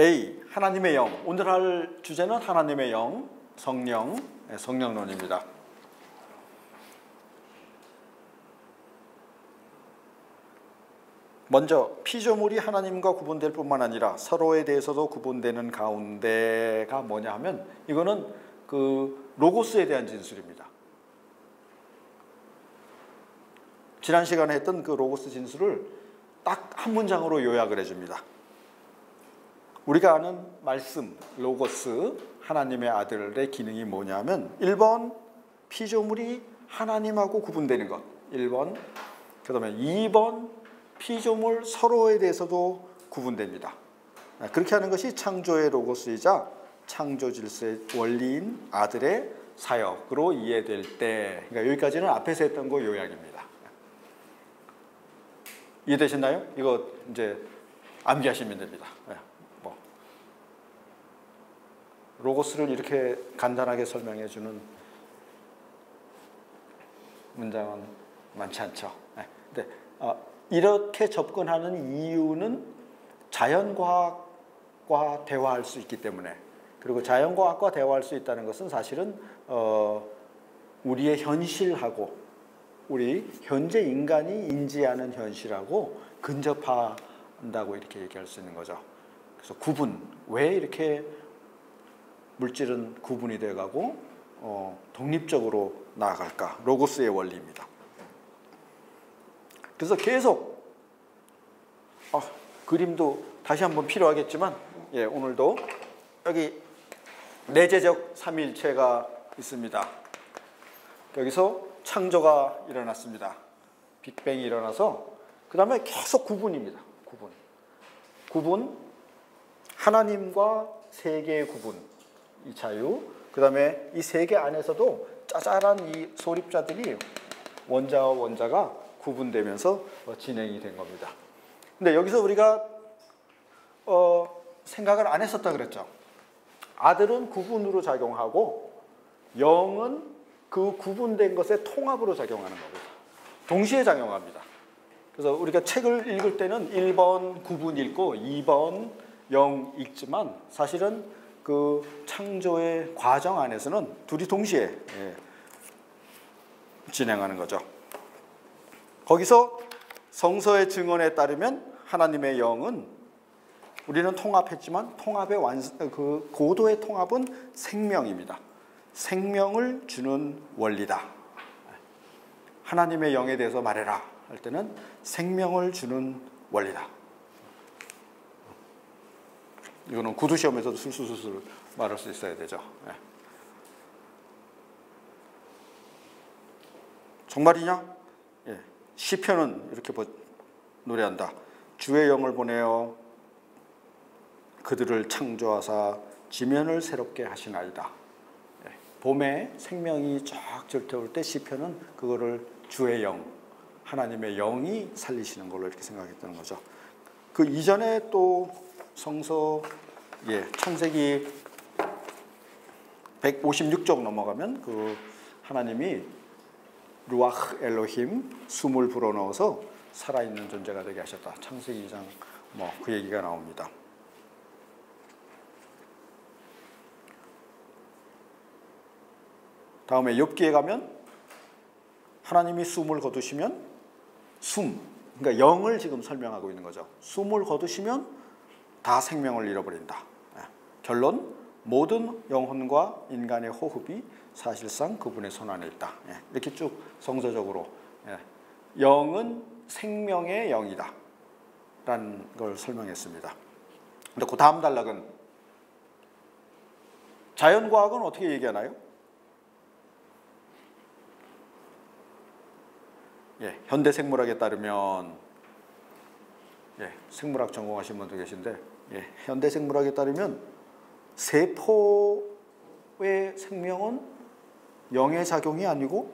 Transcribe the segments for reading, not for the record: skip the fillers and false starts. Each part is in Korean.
A. 하나님의 영. 오늘 할 주제는 하나님의 영, 성령, 성령론입니다. 먼저 피조물이 하나님과 구분될 뿐만 아니라 서로에 대해서도 구분되는 가운데가 뭐냐 하면 이거는 그 로고스에 대한 진술입니다. 지난 시간에 했던 그 로고스 진술을 딱 한 문장으로 요약을 해줍니다. 우리가 아는 말씀, 로고스, 하나님의 아들의 기능이 뭐냐면 1번 피조물이 하나님하고 구분되는 것, 1번. 그 다음에 2번 피조물 서로에 대해서도 구분됩니다. 그렇게 하는 것이 창조의 로고스이자 창조 질서의 원리인 아들의 사역으로 이해될 때, 그러니까 여기까지는 앞에서 했던 거 요약입니다. 이해되셨나요? 이거 이제 암기하시면 됩니다. 로고스를 이렇게 간단하게 설명해 주는 문장은 많지 않죠. 근데 이렇게 접근하는 이유는 자연과학과 대화할 수 있기 때문에, 그리고 자연과학과 대화할 수 있다는 것은 사실은 우리의 현실하고 우리 현재 인간이 인지하는 현실하고 근접한다고 이렇게 얘기할 수 있는 거죠. 그래서 구분, 왜 이렇게 물질은 구분이 돼가고 독립적으로 나아갈까? 로고스의 원리입니다. 그래서 계속 그림도 다시 한번 필요하겠지만, 오늘도 여기 내재적 삼위일체가 있습니다. 여기서 창조가 일어났습니다. 빅뱅이 일어나서 그 다음에 계속 구분입니다. 구분, 하나님과 세계의 구분, 이 자유, 그 다음에 이 세계 안에서도 짜잘한 이 소립자들이 원자와 원자가 구분되면서 진행이 된 겁니다. 근데 여기서 우리가 생각을 안 했었다 그랬죠. 아들은 구분으로 작용하고 영은 그 구분된 것의 통합으로 작용하는 겁니다. 동시에 작용합니다. 그래서 우리가 책을 읽을 때는 1번 구분 읽고 2번 영 읽지만 사실은 그 창조의 과정 안에서는 둘이 동시에 진행하는 거죠. 거기서 성서의 증언에 따르면 하나님의 영은, 우리는 통합했지만 통합의 그 고도의 통합은 생명입니다. 생명을 주는 원리다. 하나님의 영에 대해서 말해라 할 때는 생명을 주는 원리다. 이거는 구두시험에서도 술술술 말할 수 있어야 되죠. 정말이냐? 시편은 이렇게 노래한다. 주의 영을 보내어 그들을 창조하사 지면을 새롭게 하시나이다. 봄에 생명이 쫙 절태올 때 시편은 그거를 주의 영, 하나님의 영이 살리시는 걸로 이렇게 생각했다는 거죠. 그 이전에 또 성서, 창세기 156쪽 넘어가면 그 하나님이 루아흐 엘로힘, 숨을 불어넣어서 살아있는 존재가 되게 하셨다. 창세기 2장 그 얘기가 나옵니다. 다음에 욥기에 가면 하나님이 숨을 거두시면 그러니까 영을 지금 설명하고 있는 거죠. 숨을 거두시면 다 생명을 잃어버린다. 결론, 모든 영혼과 인간의 호흡이 사실상 그분의 손 안에 있다. 이렇게 쭉 성서적으로 영은 생명의 영이다 라는 걸 설명했습니다. 근데 그 다음 단락은 자연과학은 어떻게 얘기하나요? 현대생물학에 따르면, 생물학 전공하신 분도 계신데, 현대생물학에 따르면 세포의 생명은 영의 작용이 아니고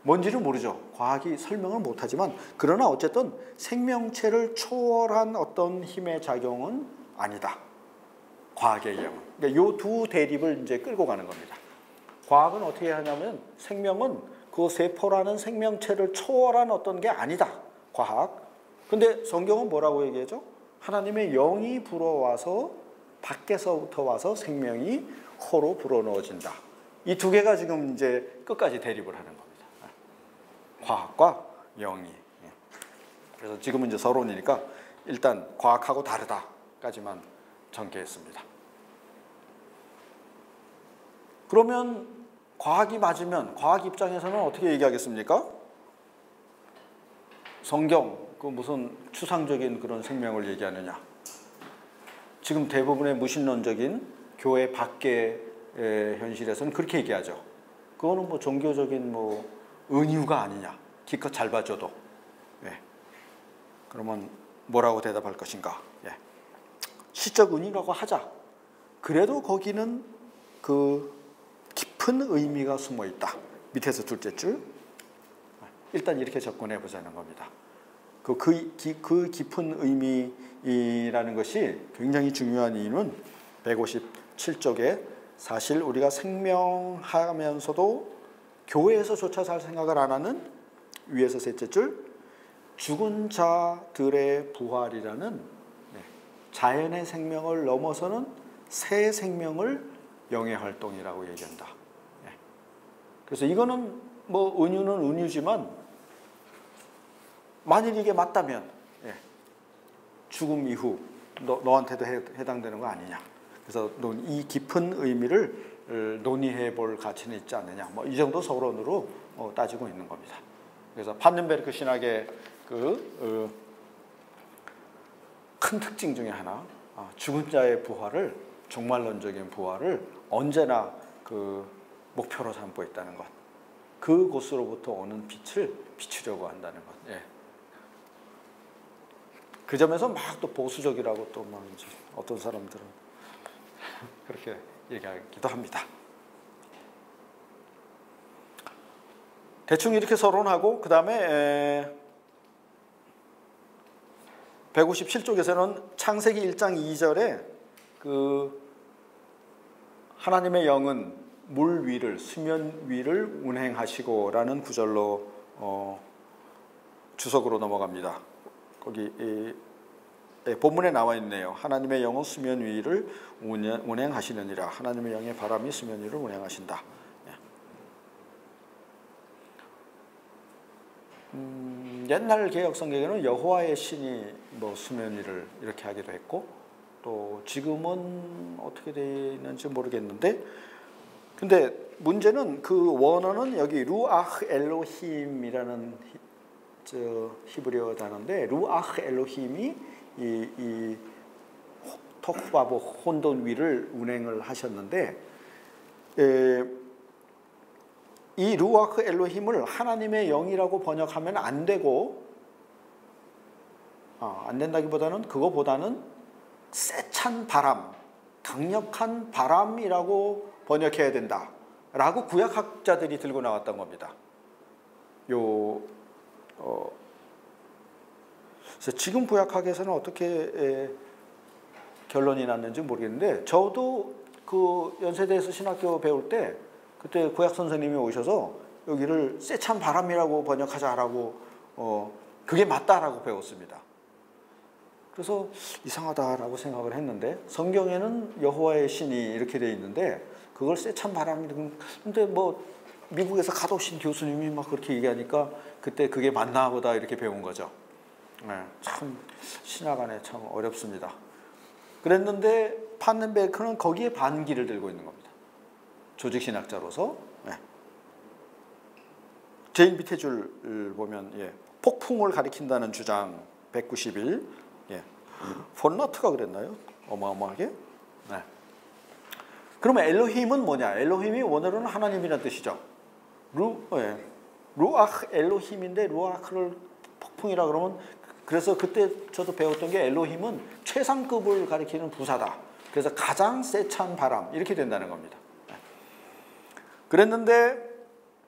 뭔지는 모르죠. 과학이 설명을 못하지만, 그러나 어쨌든 생명체를 초월한 어떤 힘의 작용은 아니다. 과학에 의하면. 그러니까 이 두 대립을 이제 끌고 가는 겁니다. 과학은 어떻게 하냐면 생명은 그 세포라는 생명체를 초월한 어떤 게 아니다. 과학. 근데 성경은 뭐라고 얘기하죠? 하나님의 영이 불어와서 밖에서부터 와서 생명이 코로 불어넣어진다. 이 두 개가 지금 이제 끝까지 대립을 하는 겁니다. 과학과 영이. 그래서 지금은 이제 서론이니까 일단 과학하고 다르다까지만 전개했습니다. 그러면 과학이 맞으면 과학 입장에서는 어떻게 얘기하겠습니까? 성경, 그 무슨 추상적인 그런 생명을 얘기하느냐? 지금 대부분의 무신론적인 교회 밖의 현실에서는 그렇게 얘기하죠. 그거는 뭐 종교적인 뭐 은유가 아니냐? 기껏 잘 봐줘도. 예. 그러면 뭐라고 대답할 것인가? 예. 시적 은유라고 하자. 그래도 거기는 그 깊은 의미가 숨어 있다. 밑에서 둘째 줄. 일단 이렇게 접근해 보자는 겁니다. 그 깊은 의미라는 것이 굉장히 중요한 이유는 157쪽에 사실 우리가 생명하면서도 교회에서조차 잘 생각을 안 하는 위에서 셋째 줄 죽은 자들의 부활이라는 자연의 생명을 넘어서는 새 생명을 영의 활동이라고 얘기한다. 그래서 이거는 뭐 은유는 은유지만 만일 이게 맞다면 죽음 이후 너한테도 해당되는 거 아니냐. 그래서 이 깊은 의미를 논의해 볼 가치는 있지 않느냐. 뭐 이 정도 서론으로 따지고 있는 겁니다. 그래서 판넨베르크 신학의 큰 특징 중에 하나, 죽은 자의 부활을, 종말론적인 부활을 언제나 그 목표로 삼고 있다는 것. 그곳으로부터 오는 빛을 비추려고 한다는 것. 예. 그 점에서 막 또 보수적이라고 또 막 어떤 사람들은 그렇게 얘기하기도 합니다. 대충 이렇게 서론하고 그 다음에 157쪽에서는 창세기 1장 2절에 그 하나님의 영은 물 위를, 수면 위를 운행하시고라는 구절로 주석으로 넘어갑니다. 거기 본문에 나와 있네요. 하나님의 영은 수면 위를 운행하시느니라. 하나님의 영의 바람이 수면 위를 운행하신다. 옛날 개혁 성경에는 여호와의 신이 뭐 수면 위를 이렇게 하기도 했고, 또 지금은 어떻게 되어 있는지 모르겠는데, 근데 문제는 그 원어는 여기 루아흐 엘로힘이라는 히브리어 단어인데, 루아흐 엘로힘이 이 토후바보 혼돈 위를 운행을 하셨는데, 이 루아흐 엘로힘을 하나님의 영이라고 번역하면 안 되고, 안 된다기보다는 그거보다는 세찬 바람, 강력한 바람이라고 번역해야 된다라고 구약학자들이 들고 나왔던 겁니다. 그래서 지금 구약학에서는 어떻게 결론이 났는지 모르겠는데, 저도 그 연세대에서 신학교 배울 때 그때 구약 선생님이 오셔서 여기를 세찬 바람이라고 번역하자라고 그게 맞다라고 배웠습니다. 그래서 이상하다라고 생각을 했는데, 성경에는 여호와의 신이 이렇게 돼 있는데 그걸 세찬 바람이, 근데 뭐 미국에서 갓오신 교수님이 막 그렇게 얘기하니까 그때 그게 맞나 보다 이렇게 배운 거죠. 참 신학 안에 참 어렵습니다. 그랬는데 판넨베르크는 거기에 반기를 들고 있는 겁니다. 조직신학자로서. 제일 밑에 줄 보면 폭풍을 가리킨다는 주장 191. 폰너트가 그랬나요? 어마어마하게. 그러면 엘로힘은 뭐냐? 엘로힘이 원어로는 하나님이라는 뜻이죠. 루아흐 엘로힘인데 루아흐를 폭풍이라 그러면, 그래서 그때 저도 배웠던 게 엘로힘은 최상급을 가리키는 부사다. 그래서 가장 세찬 바람 이렇게 된다는 겁니다. 그랬는데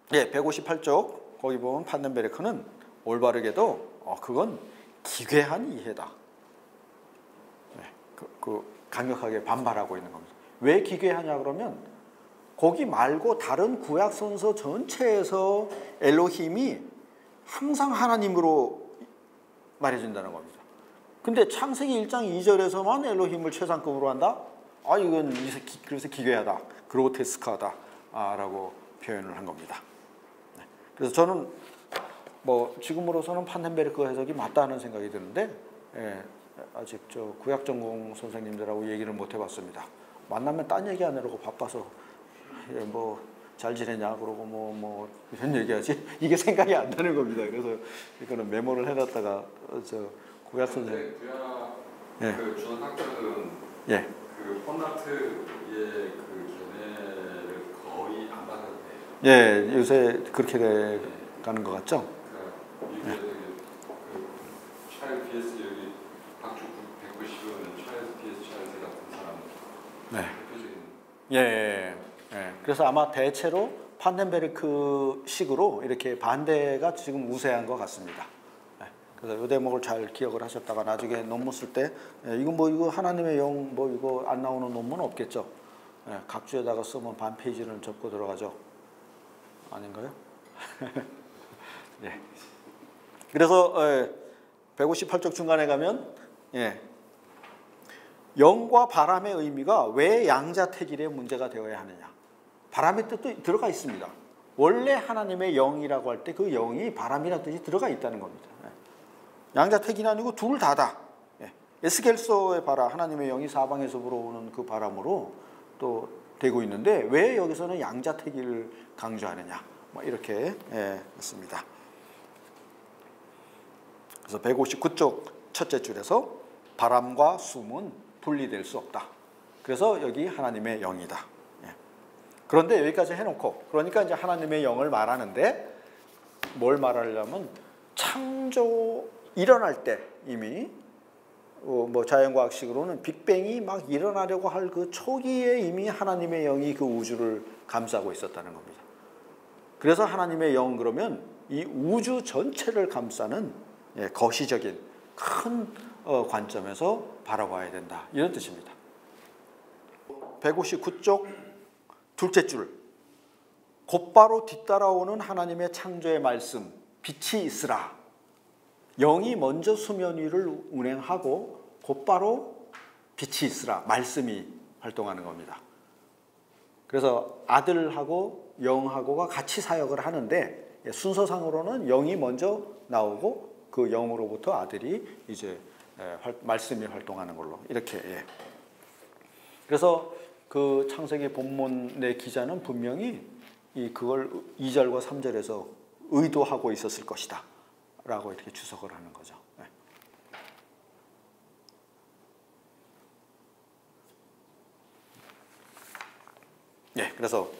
158쪽 거기 보면 판넨베르크는 올바르게도 그건 기괴한 이해다. 강력하게 반발하고 있는 겁니다. 왜 기괴하냐 그러면 거기 말고 다른 구약 선서 전체에서 엘로힘이 항상 하나님으로 말해준다는 겁니다. 근데 창세기 1장 2절에서만 엘로힘을 최상급으로 한다? 아, 이건 그래서 기괴하다, 그로테스크하다 라고 표현을 한 겁니다. 그래서 저는 뭐 지금으로서는 판덴베르크 해석이 맞다는 생각이 드는데, 아직 저 구약 전공 선생님들하고 얘기를 못 해봤습니다. 만나면 딴 얘기 안 하려고 바빠서 뭐 잘 지내냐 그러고 뭐 이런 얘기하지 이게 생각이 안 나는 겁니다. 그래서 이거는 메모를 해놨다가 저 구약 선생님. 구약 그 주석학자들은 그 폰나트의 그 견해를 거의 안 받아들여요. 요새 그렇게 돼 가는 것 같죠? 미국에서 그 찰스 비에스 여기 박주 190은 찰스 비에스 찰스 같은 사람 대표적인. 그래서 아마 대체로 판덴베르크 식으로 이렇게 반대가 지금 우세한 것 같습니다. 그래서 이 대목을 잘 기억을 하셨다가 나중에 논문 쓸 때 이거 하나님의 영 이거 안 나오는 논문 없겠죠? 각주에다가 쓰면 반 페이지는 접고 들어가죠. 아닌가요? 그래서 158쪽 중간에 가면 영과 바람의 의미가 왜 양자택일의 문제가 되어야 하느냐. 바람의 뜻도 들어가 있습니다. 원래 하나님의 영이라고 할 때 그 영이 바람이라는 뜻이 들어가 있다는 겁니다. 양자택일이 아니고 둘 다다. 에스겔서의 바람, 하나님의 영이 사방에서 불어오는 그 바람으로 또 되고 있는데 왜 여기서는 양자택일을 강조하느냐. 이렇게 했습니다. 그래서 159쪽 첫째 줄에서 바람과 숨은 분리될 수 없다. 그래서 여기 하나님의 영이다. 그런데 여기까지 해놓고 그러니까 이제 하나님의 영을 말하는데 뭘 말하려면 창조 일어날 때 이미 뭐 자연과학식으로는 빅뱅이 막 일어나려고 할 그 초기에 이미 하나님의 영이 그 우주를 감싸고 있었다는 겁니다. 그래서 하나님의 영 그러면 이 우주 전체를 감싸는 거시적인 큰 관점에서 바라봐야 된다. 이런 뜻입니다. 159쪽 둘째 줄. 곧바로 뒤따라오는 하나님의 창조의 말씀, 빛이 있으라. 영이 먼저 수면 위를 운행하고 곧바로 빛이 있으라. 말씀이 활동하는 겁니다. 그래서 아들하고 영하고가 같이 사역을 하는데 순서상으로는 영이 먼저 나오고 그 영으로부터 아들이 이제 말씀이 활동하는 걸로 이렇게. 그래서 그 창세기 본문의 기자는 분명히 그걸 2절과 3절에서 의도하고 있었을 것이다 라고 이렇게 주석을 하는 거죠. 그래서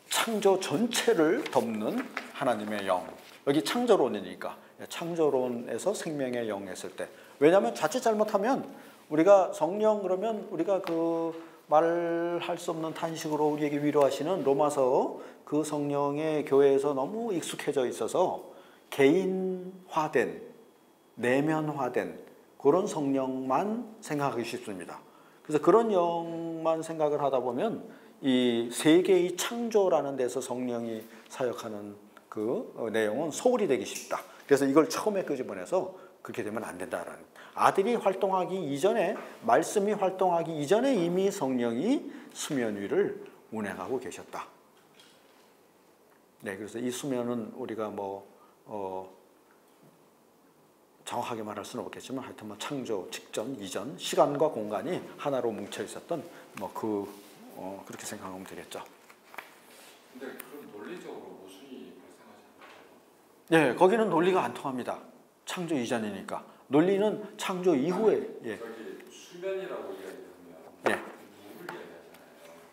창조 전체를 덮는 하나님의 영. 여기 창조론이니까 창조론에서 생명의 영 했을 때. 왜냐하면 자칫 잘못하면 우리가 성령 그러면 우리가 그 말할 수 없는 탄식으로 우리에게 위로하시는 로마서 그 성령의 교회에서 너무 익숙해져 있어서 개인화된, 내면화된 그런 성령만 생각하기 쉽습니다. 그래서 그런 영만 생각을 하다 보면 이 세계의 창조라는 데서 성령이 사역하는 그 내용은 소홀히 되기 쉽다. 그래서 이걸 처음에 끄집어내서 그렇게 되면 안 된다라는. 아들이 활동하기 이전에, 말씀이 활동하기 이전에 이미 성령이 수면 위를 운행하고 계셨다. 그래서 이 수면은 우리가 정확하게 말할 수는 없겠지만 하여튼 창조 직전, 이전, 시간과 공간이 하나로 뭉쳐 있었던 그렇게 생각하면 되겠죠. 근데 그럼 논리적으로 모순이 발생하지 않나요? 거기는 논리가 안 통합니다. 창조 이전이니까. 논리는 창조 이후에. 저기 수면이라고 이야기하면 물을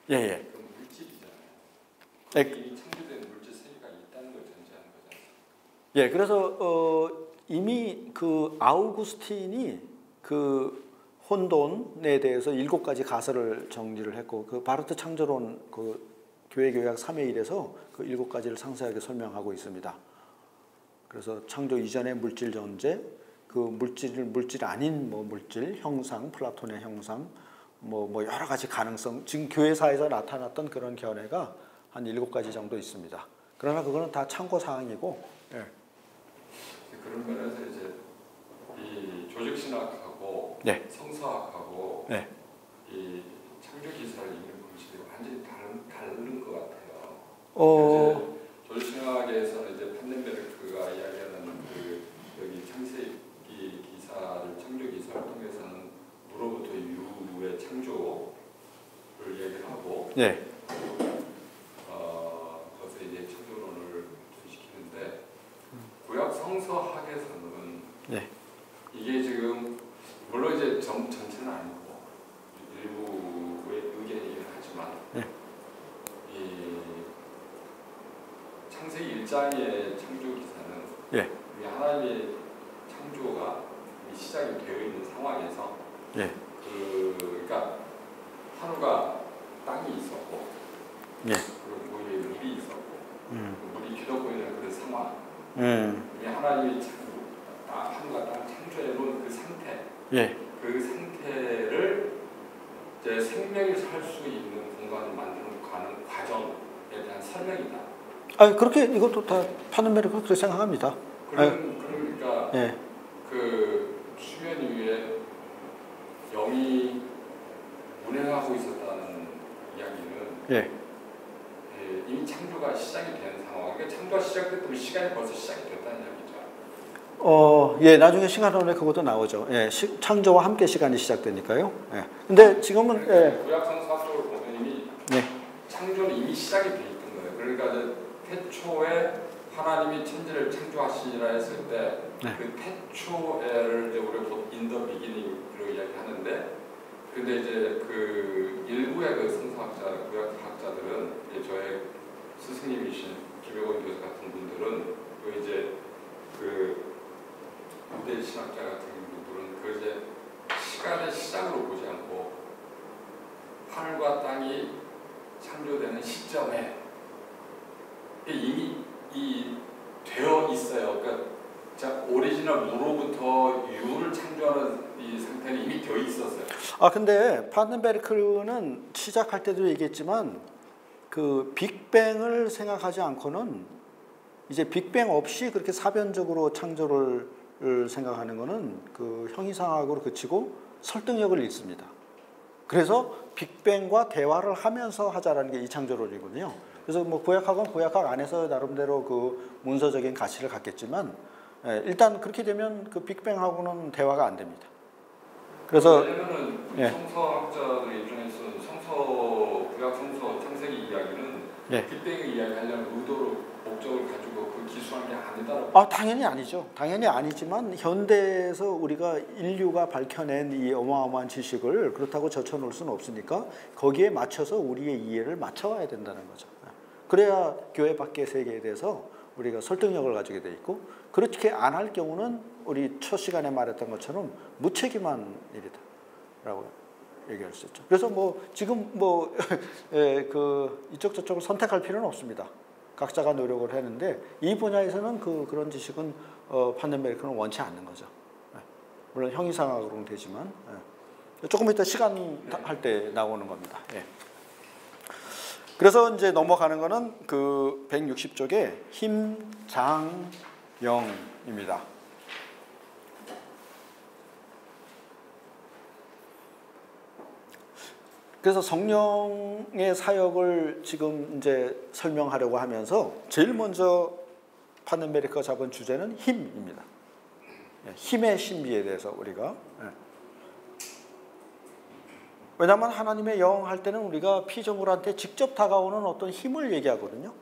이야기하잖아요. 그럼 물질이잖아요. 이미 창조된 물질 세계가 있다는 걸 전제하는 거잖아요. 그래서 이미 그 아우구스틴이 그 혼돈에 대해서 7가지 가설을 정리를 했고 그 바르트 창조론 그 교회교약 3의 1에서 그 7가지를 상세하게 설명하고 있습니다. 그래서 창조 이전의 물질 존재, 그 물질 아닌 물질, 형상, 플라톤의 형상, 여러 가지 가능성, 지금 교회사에서 나타났던 그런 견해가 한 7가지 정도 있습니다. 그러나 그거는 다 참고 사항이고. 그런 면에서 이제 이 절신학하고 네. 성서학하고 네. 이 창조 기사를 읽는 방식이 완전히 다른 것 같아요. 절신학에서는 이제 판넨베르크가 이야기하는 그 여기 창세기 기사를 창조 기사를 통해서는 무로부터 유의 창조를 얘기를 하고. 네. 거기서 이제 창조론을 시키는데 구약 성서학에서는 네. 이게 지금 물론 이제 전체는 아니고 일부의 의견이긴 하지만 네. 이 창세기 1장의 창조 기사는 예. 우리 하나님의 창조가 이미 시작이 되어 있는 상황에서 예. 그러니까 하루가 땅이 있었고 예. 그리고 위에 물이 있었고 물이 뒤덮고 있는 그 상황 우리 하나님이 하루가 땅 창조해 놓은 그 상태 예. 그 상태를 이제 생명이 살 수 있는 공간을 만드는 가는 과정에 대한 설명이다. 아 그렇게 이것도 다 판넨베르크가 그렇게 생각합니다. 그러니까 예. 그 수면 위에 영이 운행하고 있었다는 이야기는 예. 이미 창조가 시작이 된 상황. 그러니까 창조가 시작됐다면 시간이 벌써 시작이 됐다는 이야기죠. 예, 나중에 시간론에 그것도 나오죠. 예, 창조와 함께 시간이 시작되니까요. 예. 근데 지금은 구약 성서학적으로 보면 이미 창조는 이미 시작이 돼 있던 거예요. 그러니까 이제 태초에 하나님이 천지를 창조하시니라 했을 때 그 태초를 이제 우리가 in the beginning으로 이야기하는데, 근데 이제 그 일부의 그 성서학자, 구약학자들은 저의 스승님이신 김효건 교수 같은 분들은 또 이제 그 유대 신학자 같은 분들은 그 이제 시간의 시작으로 보지 않고 하늘과 땅이 창조되는 시점에 이미 되어 있어요. 그러니까 오리지널 무로부터 유를 창조하는 이 상태는 이미 되어 있었어요. 근데 판넨베르크는 시작할 때도 얘기했지만 그 빅뱅을 생각하지 않고는 이제 빅뱅 없이 그렇게 사변적으로 창조를 생각하는 것은 그 형이상학으로 그치고 설득력을 잃습니다. 그래서 빅뱅과 대화를 하면서 하자라는 게 이 창조론이거든요. 그래서 뭐 구약학은 구약학 안에서 나름대로 그 문서적인 가치를 갖겠지만 일단 그렇게 되면 그 빅뱅하고는 대화가 안 됩니다. 그래서 왜냐면은 성서학자들 입장에서는 구약 성서 창세기 이야기는 빅뱅을 이야기하려는 의도로 목적을 가지고 그 기술한 게 아니다라고. 당연히 아니죠. 당연히 아니지만 현대에서 우리가 인류가 밝혀낸 이 어마어마한 지식을 그렇다고 젖혀놓을 수는 없으니까 거기에 맞춰서 우리의 이해를 맞춰와야 된다는 거죠. 그래야 교회 밖의 세계에 대해서 우리가 설득력을 가지게 돼 있고, 그렇게 안 할 경우는 우리 첫 시간에 말했던 것처럼 무책임한 일이다라고 얘기할 수 있죠. 그래서 뭐 지금 뭐 그 이쪽 저쪽을 선택할 필요는 없습니다. 각자가 노력을 했는데 이 분야에서는 그런 지식은 판넨베르크는 원치 않는 거죠. 물론 형이상학으로는 되지만 조금 이따 시간 할 때 나오는 겁니다. 그래서 이제 넘어가는 거는 그 160쪽에 힘장영입니다. 그래서 성령의 사역을 지금 이제 설명하려고 하면서 제일 먼저 판넨베르크가 잡은 주제는 힘입니다. 힘의 신비에 대해서 우리가, 왜냐하면 하나님의 영 할 때는 우리가 피조물한테 직접 다가오는 어떤 힘을 얘기하거든요.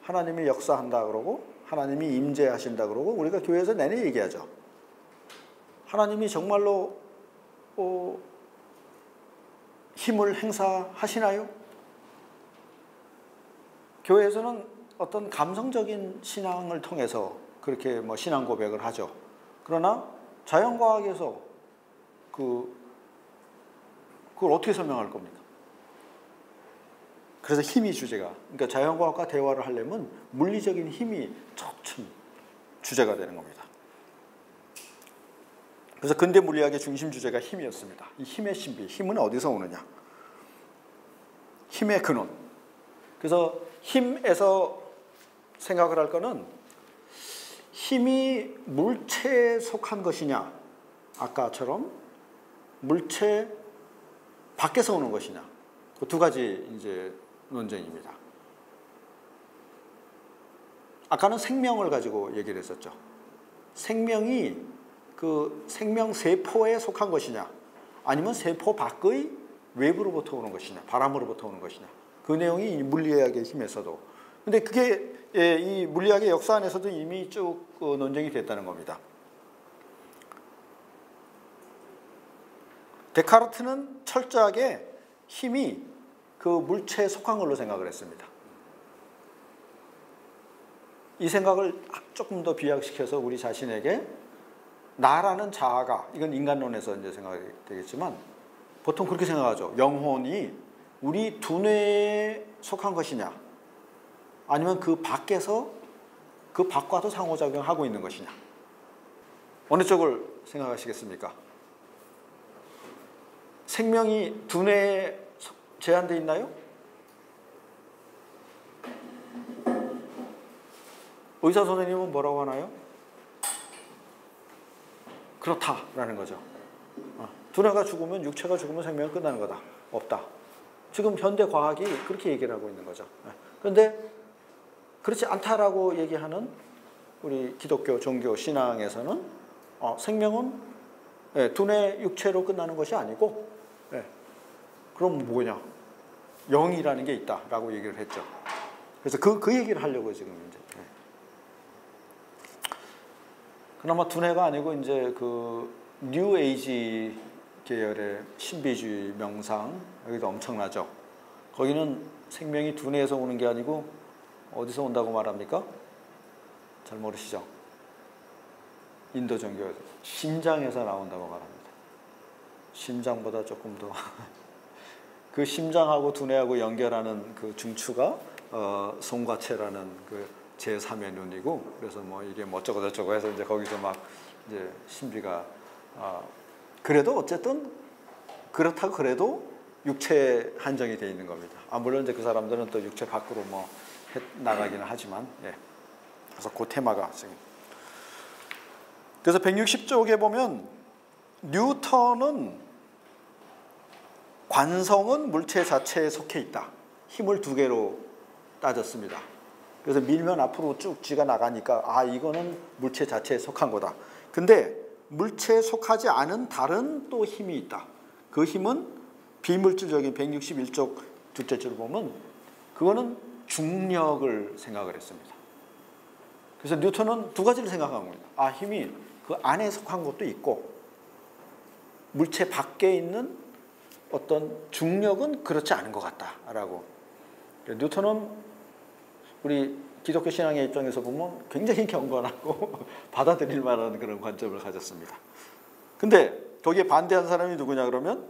하나님이 역사한다 그러고 하나님이 임재하신다 그러고 우리가 교회에서 내내 얘기하죠. 하나님이 정말로 힘을 행사하시나요? 교회에서는 어떤 감성적인 신앙을 통해서 그렇게 뭐 신앙 고백을 하죠. 그러나 자연과학에서 그걸 어떻게 설명할 겁니까? 그래서 힘이 주제가, 그러니까 자연과학과 대화를 하려면 물리적인 힘이 척춘 주제가 되는 겁니다. 그래서 근대 물리학의 중심 주제가 힘이었습니다. 이 힘의 신비, 힘은 어디서 오느냐? 힘의 근원. 그래서 힘에서 생각을 할 거는 힘이 물체에 속한 것이냐, 아까처럼 물체 밖에서 오는 것이냐, 그 두 가지 이제 논쟁입니다. 아까는 생명을 가지고 얘기를 했었죠. 생명이 그 생명 세포에 속한 것이냐, 아니면 세포 밖의 외부로부터 오는 것이냐, 바람으로부터 오는 것이냐, 그 내용이 이 물리학의 힘에서도, 근데 그게 이 물리학의 역사 안에서도 이미 쭉 논쟁이 됐다는 겁니다. 데카르트는 철저하게 힘이 그 물체에 속한 걸로 생각을 했습니다. 이 생각을 조금 더 비약시켜서 우리 자신에게 나라는 자아가, 이건 인간론에서 이제 생각이 되겠지만 보통 그렇게 생각하죠. 영혼이 우리 두뇌에 속한 것이냐, 아니면 그 밖에서 그 밖과도 상호작용하고 있는 것이냐, 어느 쪽을 생각하시겠습니까? 생명이 두뇌에 제한되어 있나요? 의사 선생님은 뭐라고 하나요? 그렇다라는 거죠. 두뇌가 죽으면, 육체가 죽으면 생명은 끝나는 거다. 없다. 지금 현대 과학이 그렇게 얘기를 하고 있는 거죠. 그런데 그렇지 않다라고 얘기하는 우리 기독교 종교 신앙에서는 생명은 두뇌 육체로 끝나는 것이 아니고, 그럼 뭐냐? 영이라는 게 있다라고 얘기를 했죠. 그래서 그 얘기를 하려고 지금 이제. 그나마 두뇌가 아니고 이제 그 뉴 에이지 계열의 신비주의 명상, 여기도 엄청나죠. 거기는 생명이 두뇌에서 오는 게 아니고 어디서 온다고 말합니까? 잘 모르시죠? 인도 종교에서 심장에서 나온다고 말합니다. 심장보다 조금 더 그 심장하고 두뇌하고 연결하는 그 중추가 송과체라는 그 제3의 눈이고, 그래서 뭐 이게 뭐 어쩌고 저쩌고 해서 이제 거기서 막 이제 신비가 그래도 어쨌든 그렇다고 그래도 육체에 한정이 돼 있는 겁니다. 물론 이제 그 사람들은 또 육체 밖으로 뭐 나가기는 하지만, 그래서 그 테마가 지금. 그래서 160쪽에 보면 뉴턴은 관성은 물체 자체에 속해 있다. 힘을 두 개로 따졌습니다. 그래서 밀면 앞으로 쭉 쥐가 나가니까 이거는 물체 자체에 속한 거다. 근데 물체에 속하지 않은 다른 또 힘이 있다. 그 힘은 비물질적인 161쪽 둘째 줄 보면 그거는 중력을 생각을 했습니다. 그래서 뉴턴은 두 가지를 생각한 겁니다. 힘이 그 안에 속한 것도 있고 물체 밖에 있는 어떤 중력은 그렇지 않은 것 같다라고. 뉴턴은 우리 기독교 신앙의 입장에서 보면 굉장히 경건하고 받아들일 만한 그런 관점을 가졌습니다. 근데 거기에 반대한 사람이 누구냐 그러면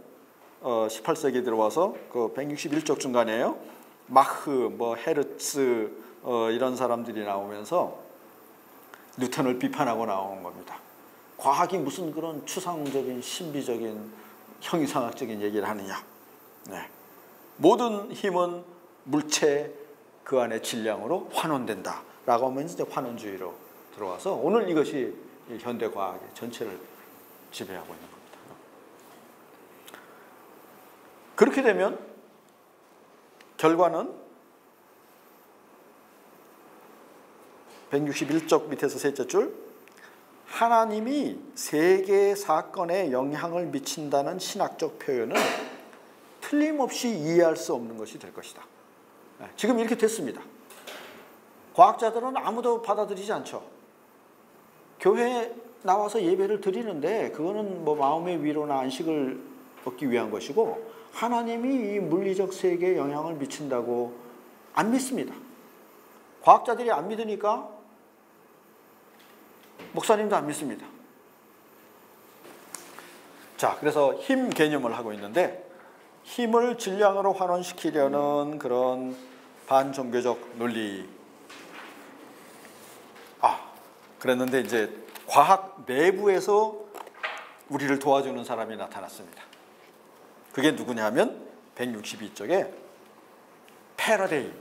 18세기 들어와서 그 161쪽 중간에요. 마흐, 뭐 헤르츠 이런 사람들이 나오면서 뉴턴을 비판하고 나오는 겁니다. 과학이 무슨 그런 추상적인 신비적인 형이상학적인 얘기를 하느냐. 모든 힘은 물체 그 안에 질량으로 환원된다 라고 하면 이제 환원주의로 들어와서 오늘 이것이 현대 과학의 전체를 지배하고 있는 겁니다. 그렇게 되면 결과는 161쪽 밑에서 셋째 줄, 하나님이 세계 사건에 영향을 미친다는 신학적 표현은 틀림없이 이해할 수 없는 것이 될 것이다. 지금 이렇게 됐습니다. 과학자들은 아무도 받아들이지 않죠. 교회에 나와서 예배를 드리는데 그거는 뭐 마음의 위로나 안식을 얻기 위한 것이고, 하나님이 이 물리적 세계에 영향을 미친다고 안 믿습니다. 과학자들이 안 믿으니까 목사님도 안 믿습니다. 자, 그래서 힘 개념을 하고 있는데, 힘을 질량으로 환원시키려는 그런 반종교적 논리. 그랬는데 이제 과학 내부에서 우리를 도와주는 사람이 나타났습니다. 그게 누구냐면 162쪽에 패러데이,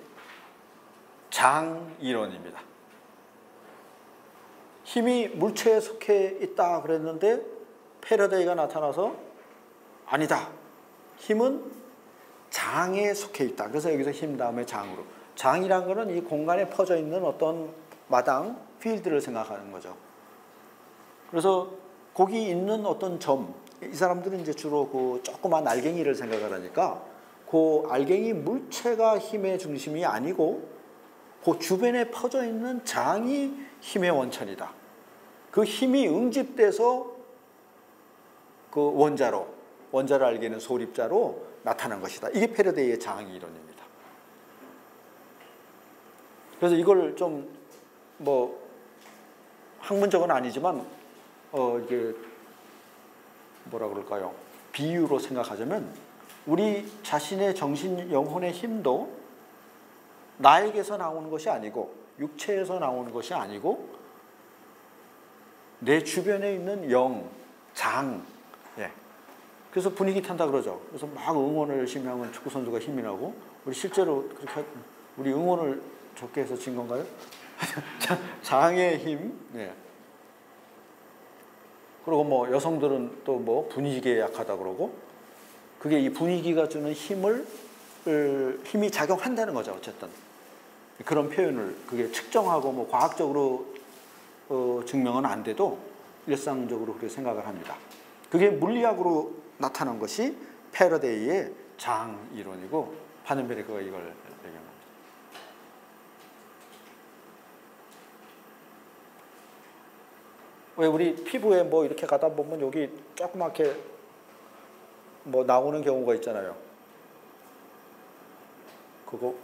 장이론입니다. 힘이 물체에 속해 있다 그랬는데 패러데이가 나타나서 아니다. 힘은 장에 속해 있다. 그래서 여기서 힘 다음에 장으로. 장이란 거는 이 공간에 퍼져 있는 어떤 마당, 필드를 생각하는 거죠. 그래서 거기 있는 어떤 점, 이 사람들은 이제 주로 그 조그만 알갱이를 생각을 하니까 그 알갱이 물체가 힘의 중심이 아니고 그 주변에 퍼져 있는 장이 힘의 원천이다. 그 힘이 응집돼서 그 원자를 알게 는 소립자로 나타난 것이다. 이게 패러데이의 장 이론입니다. 그래서 이걸 좀 뭐 학문적은 아니지만 이게 뭐라 그럴까요? 비유로 생각하자면 우리 자신의 정신, 영혼의 힘도 나에게서 나오는 것이 아니고 육체에서 나오는 것이 아니고 내 주변에 있는 영, 장, 그래서 분위기 탄다 그러죠. 그래서 막 응원을 열심히 하면 축구 선수가 힘이 나고 우리 실제로 그렇게 우리 응원을 적게 해서 진 건가요? 장의 힘. 그리고 뭐 여성들은 또 뭐 분위기에 약하다 그러고 그게 이 분위기가 주는 힘이 작용한다는 거죠. 어쨌든 그런 표현을 그게 측정하고 뭐 과학적으로 증명은 안 돼도 일상적으로 그렇게 생각을 합니다. 그게 물리학으로 나타난 것이 패러데이의 장 이론이고 파넨베르크가 이걸 얘기합니다. 왜 우리 피부에 뭐 이렇게 가다 보면 여기 조그맣게 뭐 나오는 경우가 있잖아요. 그거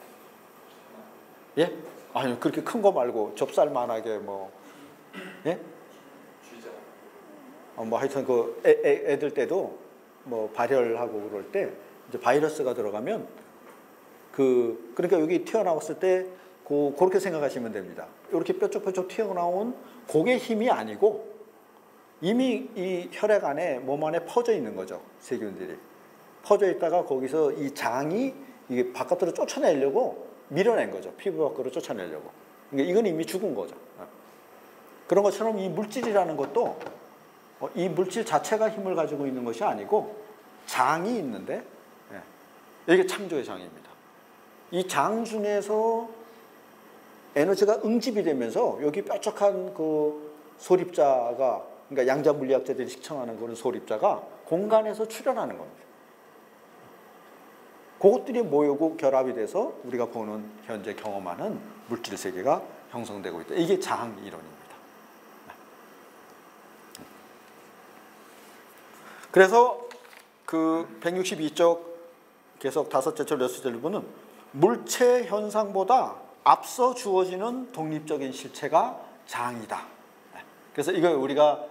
예? 아니 그렇게 큰 거 말고 좁쌀만하게 뭐 예? 뭐 하여튼 그 애들 때도 뭐 발열하고 그럴 때 이제 바이러스가 들어가면 그러니까 여기 튀어나왔을 때 그렇게 생각하시면 됩니다. 이렇게 뾰족뾰족 튀어나온 그게 힘이 아니고 이미 이 혈액 안에 몸 안에 퍼져 있는 거죠. 세균들이 퍼져 있다가 거기서 이 장이 이게 바깥으로 쫓아내려고 밀어낸 거죠. 피부 밖으로 쫓아내려고. 그러니까 이건 이미 죽은 거죠. 그런 것처럼 이 물질이라는 것도 이 물질 자체가 힘을 가지고 있는 것이 아니고 장이 있는데 이게 창조의 장입니다. 이 장 중에서 에너지가 응집이 되면서 여기 뾰족한 그 소립자가 그러니까 양자 물리학자들이 식청하는 그런 소립자가 공간에서 출현하는 겁니다. 그것들이 모이고 결합이 돼서 우리가 보는 현재 경험하는 물질 세계가 형성되고 있다. 이게 장 이론입니다. 그래서 그 162쪽 계속 다섯째 절 여섯째 부분은 물체 현상보다 앞서 주어지는 독립적인 실체가 장이다. 그래서 이거 우리가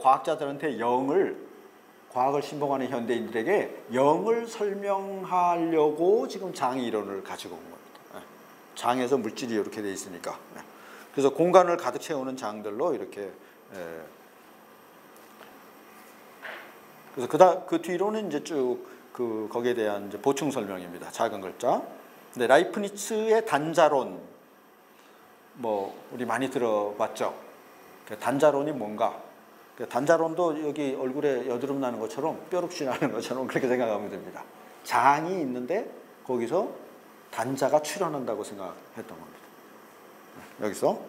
과학자들한테 과학을 신봉하는 현대인들에게 영을 설명하려고 지금 장 이론을 가지고 온 겁니다. 장에서 물질이 이렇게 돼 있으니까. 그래서 공간을 가득 채우는 장들로 이렇게. 그래서 그 뒤로는 이제 쭉 거기에 대한 이제 보충 설명입니다. 작은 글자. 근데 라이프니츠의 단자론 뭐 우리 많이 들어봤죠. 단자론이 뭔가? 단자론도 여기 얼굴에 여드름 나는 것처럼 뾰룩시 나는 것처럼 그렇게 생각하면 됩니다. 장이 있는데 거기서 단자가 출현한다고 생각했던 겁니다. 여기서.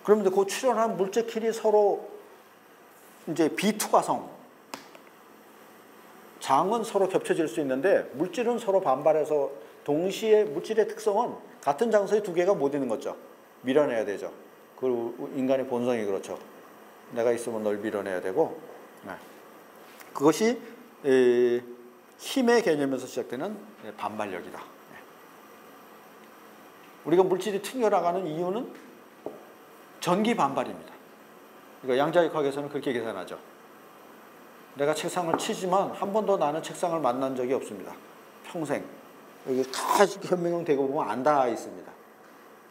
그러면 그 출현한 물질끼리 서로 이제 비투과성. 장은 서로 겹쳐질 수 있는데 물질은 서로 반발해서 동시에 물질의 특성은 같은 장소에 두 개가 못 있는 거죠. 밀어내야 되죠. 그 인간의 본성이 그렇죠. 내가 있으면 널 밀어내야 되고 그것이 힘의 개념에서 시작되는 반발력이다. 우리가 물질이 튕겨나가는 이유는 전기 반발입니다. 그러니까 양자역학에서는 그렇게 계산하죠. 내가 책상을 치지만 한 번도 나는 책상을 만난 적이 없습니다. 평생. 여기 다 현명형 되고 보면 안 닿아 있습니다.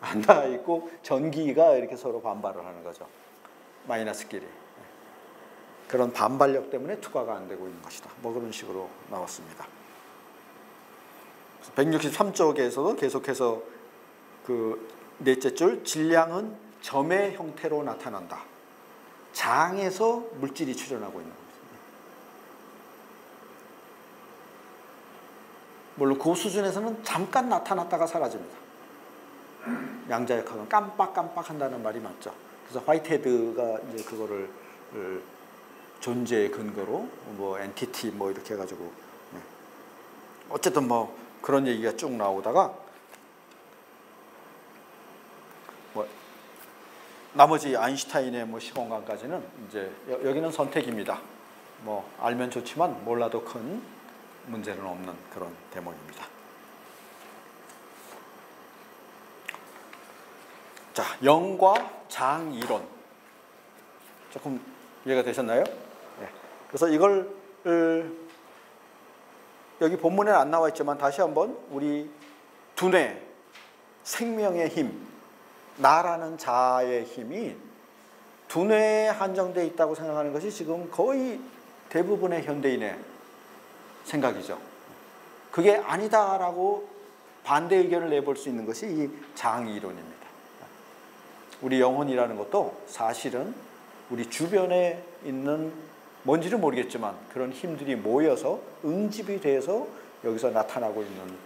안 닿아 있고 전기가 이렇게 서로 반발을 하는 거죠. 마이너스끼리. 그런 반발력 때문에 투과가 안 되고 있는 것이다. 뭐 그런 식으로 나왔습니다. 163쪽에서도 계속해서 그 넷째 줄 질량은 점의 형태로 나타난다. 장에서 물질이 출현하고 있는 겁니다. 물론 그 수준에서는 잠깐 나타났다가 사라집니다. 양자역학은 깜빡깜빡 한다는 말이 맞죠. 그래서 화이트헤드가 이제 그거를 존재의 근거로 뭐 엔티티 뭐 이렇게 해가지고 어쨌든 뭐 그런 얘기가 쭉 나오다가 뭐 나머지 아인슈타인의 뭐 시공간까지는 이제 여기는 선택입니다. 뭐 알면 좋지만 몰라도 큰 문제는 없는 그런 대목입니다. 자, 영과 장 이론 조금 이해가 되셨나요? 네. 그래서 이걸 여기 본문에는 안 나와 있지만 다시 한번 우리 두뇌, 생명의 힘, 나라는 자아의 힘이 두뇌에 한정되어 있다고 생각하는 것이 지금 거의 대부분의 현대인의 생각이죠. 그게 아니다라고 반대 의견을 내볼 수 있는 것이 이 장이론입니다. 우리 영혼이라는 것도 사실은 우리 주변에 있는 뭔지는 모르겠지만 그런 힘들이 모여서 응집이 돼서 여기서 나타나고 있는,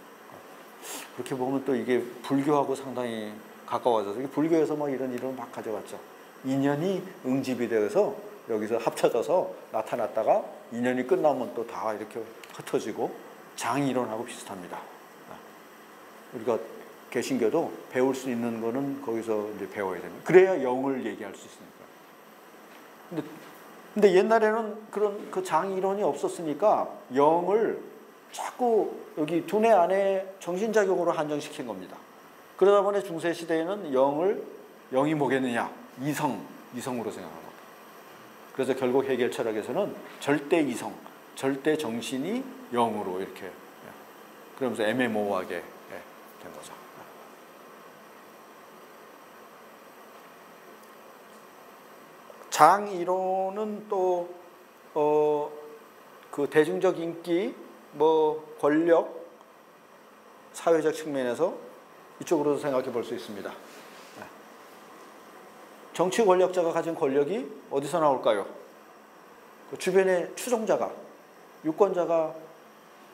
그렇게 보면 또 이게 불교하고 상당히 가까워져서 불교에서 뭐 이런 이론 막 가져왔죠. 인연이 응집이 되어서 여기서 합쳐져서 나타났다가 인연이 끝나면 또 다 이렇게 흩어지고 장이론하고 비슷합니다. 우리가 개신교도 배울 수 있는 거는 거기서 이제 배워야 됩니다. 그래야 영을 얘기할 수 있으니까. 근데 옛날에는 그런 그 장이론이 없었으니까 영을 자꾸 여기 두뇌 안에 정신작용으로 한정시킨 겁니다. 그러다 보니 중세시대에는 영이 뭐겠느냐? 이성으로 생각하는 겁니다. 그래서 결국 해결 철학에서는 절대 이성, 절대 정신이 영으로 이렇게 그러면서 애매모호하게 된 거죠. 장이론은 또 그 대중적 인기, 뭐 권력, 사회적 측면에서 이쪽으로도 생각해 볼 수 있습니다. 정치 권력자가 가진 권력이 어디서 나올까요? 그 주변에 추종자가, 유권자가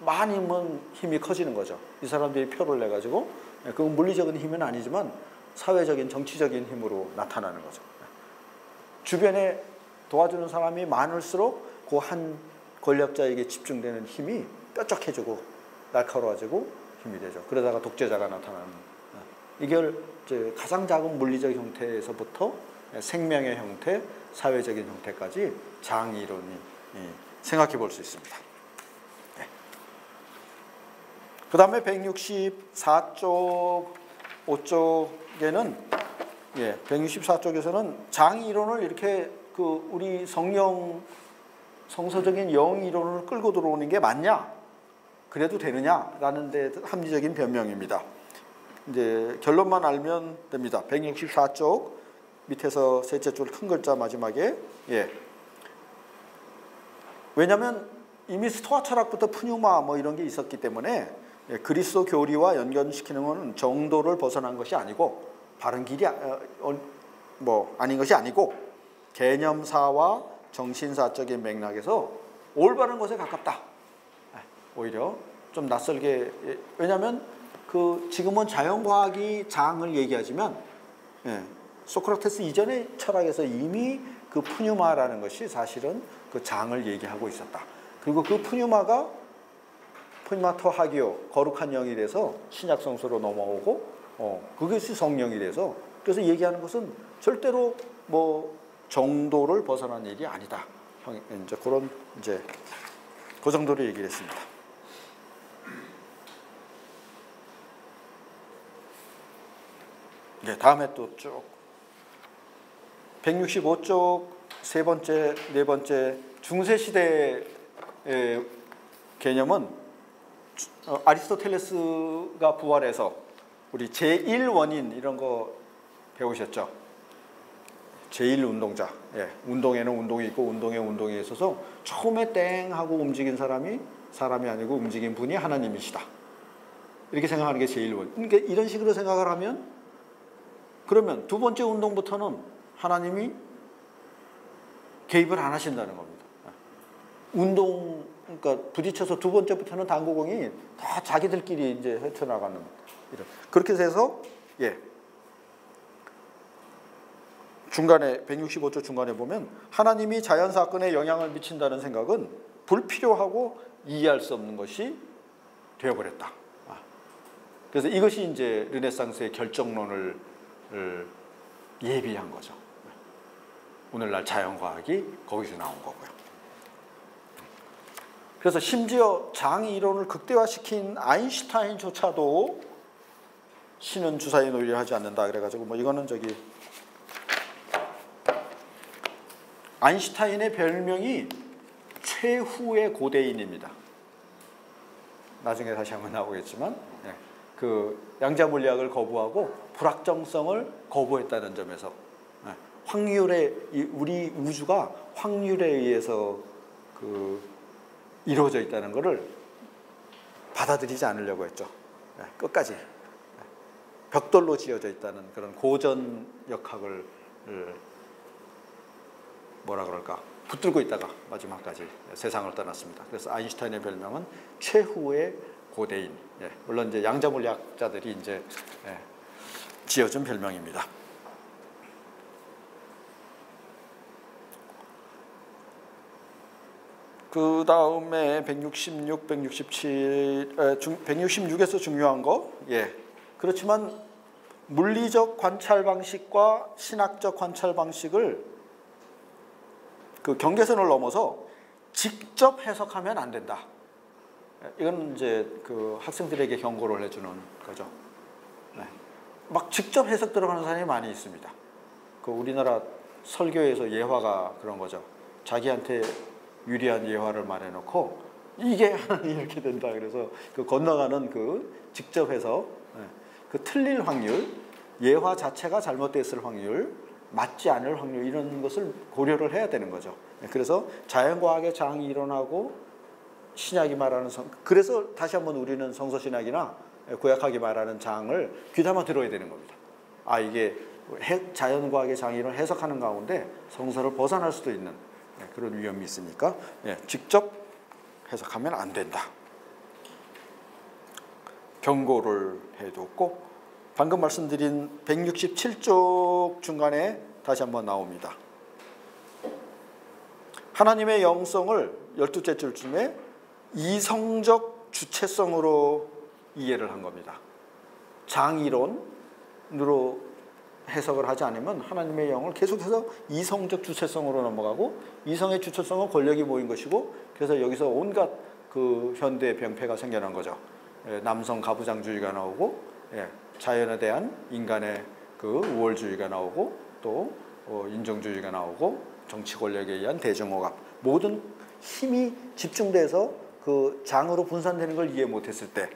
많으면 힘이 커지는 거죠. 이 사람들이 표를 내가지고, 그건 물리적인 힘은 아니지만 사회적인, 정치적인 힘으로 나타나는 거죠. 주변에 도와주는 사람이 많을수록 그 한 권력자에게 집중되는 힘이 뾰족해지고 날카로워지고 힘이 되죠. 그러다가 독재자가 나타나는, 이걸 가장 작은 물리적 형태에서부터 생명의 형태, 사회적인 형태까지 장이론이 생각해 볼 수 있습니다. 그 다음에 164쪽 5쪽에는 164쪽에서는 장이론을 이렇게 그 우리 성서적인 영이론을 끌고 들어오는 게 맞냐? 그래도 되느냐라는 데 합리적인 변명입니다. 이제 결론만 알면 됩니다. 164쪽 밑에서 셋째 줄 큰 글자 마지막에 왜냐하면 이미 스토아 철학부터 푸뉴마 뭐 이런 게 있었기 때문에 그리스도 교리와 연결시키는 것은 정도를 벗어난 것이 아니고 바른 길이 아닌 것이 아니고 개념사와 정신사적인 맥락에서 올바른 것에 가깝다. 오히려 좀 낯설게, 왜냐하면 그 지금은 자연과학이 장을 얘기하지만 소크라테스 이전의 철학에서 이미 그 푸뉴마라는 것이 사실은 그 장을 얘기하고 있었다. 그리고 그 푸뉴마가 푸뉴마토 하기오, 거룩한 영이 돼서 신약 성서로 넘어오고 그것이 성령이 돼서, 그래서 얘기하는 것은 절대로 뭐 정도를 벗어난 일이 아니다. 이제 그런 그 정도로 얘기를 했습니다. 다음에 또 쭉 165쪽 세 번째, 네 번째 중세시대의 개념은 아리스토텔레스가 부활해서 우리 제1원인 이런 거 배우셨죠? 제1운동자. 운동에는 운동이 있고 운동에 운동이 있어서 처음에 땡 하고 움직인 사람이 아니고 움직인 분이 하나님이시다. 이렇게 생각하는 게 제1원. 그러니까 이런 식으로 생각을 하면, 그러면 두 번째 운동부터는 하나님이 개입을 안 하신다는 겁니다. 운동 그러니까 부딪혀서 두 번째부터는 당구공이 다 자기들끼리 이제 헤쳐나가는 이런. 그렇게 해서 예. 중간에 165조 중간에 보면 하나님이 자연 사건에 영향을 미친다는 생각은 불필요하고 이해할 수 없는 것이 되어버렸다. 그래서 이것이 이제 르네상스의 결정론을 예비한 거죠. 오늘날 자연과학이 거기서 나온 거고요. 그래서 심지어 장 이론을 극대화시킨 아인슈타인조차도 신은 주사위 논리를 하지 않는다 그래가지고 뭐 이거는 저기 아인슈타인의 별명이 최후의 고대인입니다. 나중에 다시 한번 나오겠지만 그 양자 물리학을 거부하고 불확정성을 거부했다는 점에서 확률에 우리 우주가 확률에 의해서 그 이루어져 있다는 것을 받아들이지 않으려고 했죠. 끝까지 벽돌로 지어져 있다는 그런 고전 역학을 뭐라 그럴까 붙들고 있다가 마지막까지 세상을 떠났습니다. 그래서 아인슈타인의 별명은 최후의 고대인. 물론 이제 양자 물리학자들이 이제 지어준 별명입니다. 그 다음에 166, 167, 166에서 중요한 거, 그렇지만 물리적 관찰 방식과 신학적 관찰 방식을 그 경계선을 넘어서 직접 해석하면 안 된다. 이건 이제 그 학생들에게 경고를 해주는 거죠. 막 직접 해석 들어가는 사람이 많이 있습니다. 그 우리나라 설교에서 예화가 그런 거죠. 자기한테 유리한 예화를 말해놓고 이게 이렇게 된다. 그래서 그 건너가는 그 직접 해석, 그 틀릴 확률, 예화 자체가 잘못됐을 확률, 맞지 않을 확률 이런 것을 고려를 해야 되는 거죠. 그래서 자연과학의 장이 일어나고 신약이 말하는 그래서 다시 한번 우리는 성서신학이나 구약학이 말하는 장을 귀담아 들어야 되는 겁니다. 이게 자연과학의 장이 일어나 해석하는 가운데 성서를 벗어날 수도 있는 그런 위험이 있으니까 직접 해석하면 안 된다. 경고를 해뒀고 방금 말씀드린 167쪽 중간에 다시 한번 나옵니다. 하나님의 영성을 12째 줄쯤에 이성적 주체성으로 이해를 한 겁니다. 장이론으로 해석을 하지 않으면 하나님의 영을 계속해서 이성적 주체성으로 넘어가고 이성의 주체성은 권력이 모인 것이고 그래서 여기서 온갖 그 현대 병폐가 생겨난 거죠. 남성 가부장주의가 나오고 자연에 대한 인간의 그 우월주의가 나오고 또 인종주의가 나오고 정치 권력에 의한 대중오감 모든 힘이 집중돼서 그 장으로 분산되는 걸 이해 못했을 때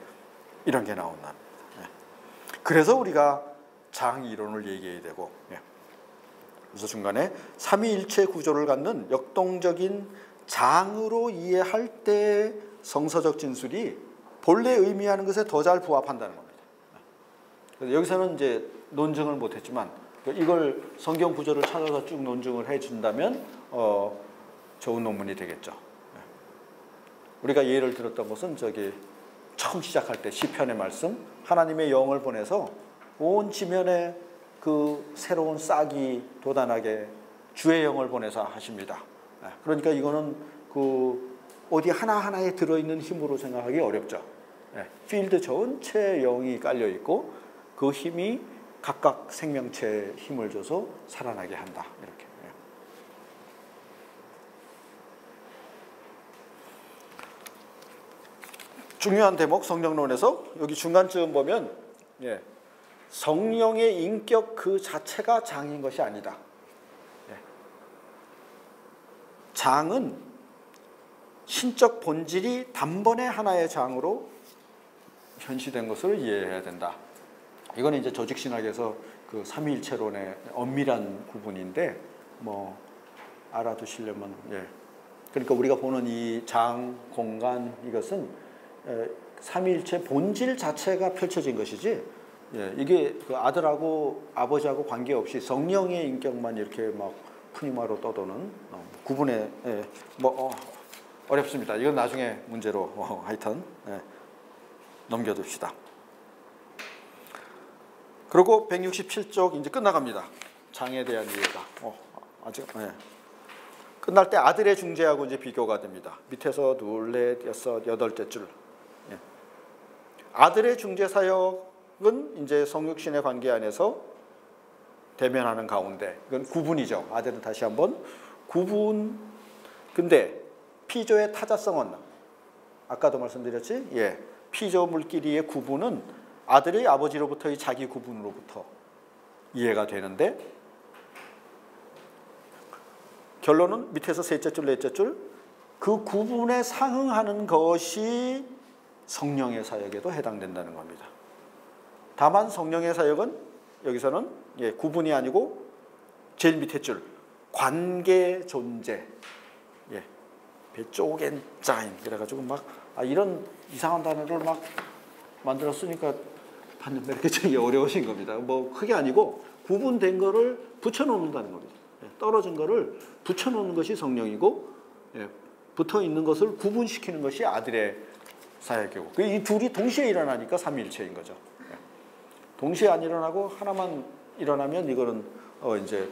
이런 게 나온다. 그래서 우리가 장 이론을 얘기해야 되고 그래서 중간에 삼위일체 구조를 갖는 역동적인 장으로 이해할 때 성서적 진술이 본래 의미하는 것에 더 잘 부합한다는 겁니다. 그래서 여기서는 이제 논증을 못했지만 이걸 성경 구조를 찾아서 쭉 논증을 해준다면 좋은 논문이 되겠죠. 우리가 예를 들었던 것은 저기 처음 시작할 때 시편의 말씀 하나님의 영을 보내서 온 지면에 그 새로운 싹이 돋아나게 주의 영을 보내서 하십니다. 그러니까 이거는 그 어디 하나하나에 들어있는 힘으로 생각하기 어렵죠. 필드 전체에 영이 깔려있고 그 힘이 각각 생명체에 힘을 줘서 살아나게 한다. 이렇게. 중요한 대목 성령론에서 여기 중간쯤 보면 성령의 인격 그 자체가 장인 것이 아니다. 장은 신적 본질이 단번에 하나의 장으로 현시된 것을 이해해야 된다. 이건 이제 조직신학에서 그 삼위일체론의 엄밀한 구분인데 뭐 알아두시려면 그러니까 우리가 보는 이 장, 공간 이것은 삼위일체 본질 자체가 펼쳐진 것이지 이게 그 아들하고 아버지하고 관계없이 성령의 인격만 이렇게 막 푸니마로 떠도는 구분의 어렵습니다. 이건 나중에 문제로 하여튼 넘겨둡시다. 그리고 167쪽 이제 끝나갑니다. 장에 대한 이해가 아직 끝날 때 아들의 중재하고 이제 비교가 됩니다. 밑에서 둘, 넷, 여섯, 여덟째 줄. 아들의 중재 사역은 이제 성육신의 관계 안에서 대면하는 가운데 이건 구분이죠. 아들은 다시 한번 구분. 근데 피조의 타자성은 아까도 말씀드렸지. 피조물끼리의 구분은 아들의 아버지로부터의 자기 구분으로부터 이해가 되는데 결론은 밑에서 셋째 줄, 넷째 줄 그 구분에 상응하는 것이 성령의 사역에도 해당된다는 겁니다. 다만 성령의 사역은 여기서는 구분이 아니고 제일 밑에 줄 관계 존재 베쪼겐 짜인 그래가지고 막 이런 이상한 단어를 막 만들어 쓰니까 봤는데 이렇게 되게 어려우신 겁니다. 뭐 그게 아니고 구분된 거를 붙여놓는다는 겁니다. 떨어진 거를 붙여놓는 것이 성령이고 붙어 있는 것을 구분시키는 것이 아들의 사역이고 이 둘이 동시에 일어나니까 삼위일체인 거죠. 동시에 안 일어나고 하나만 일어나면 이거는 이제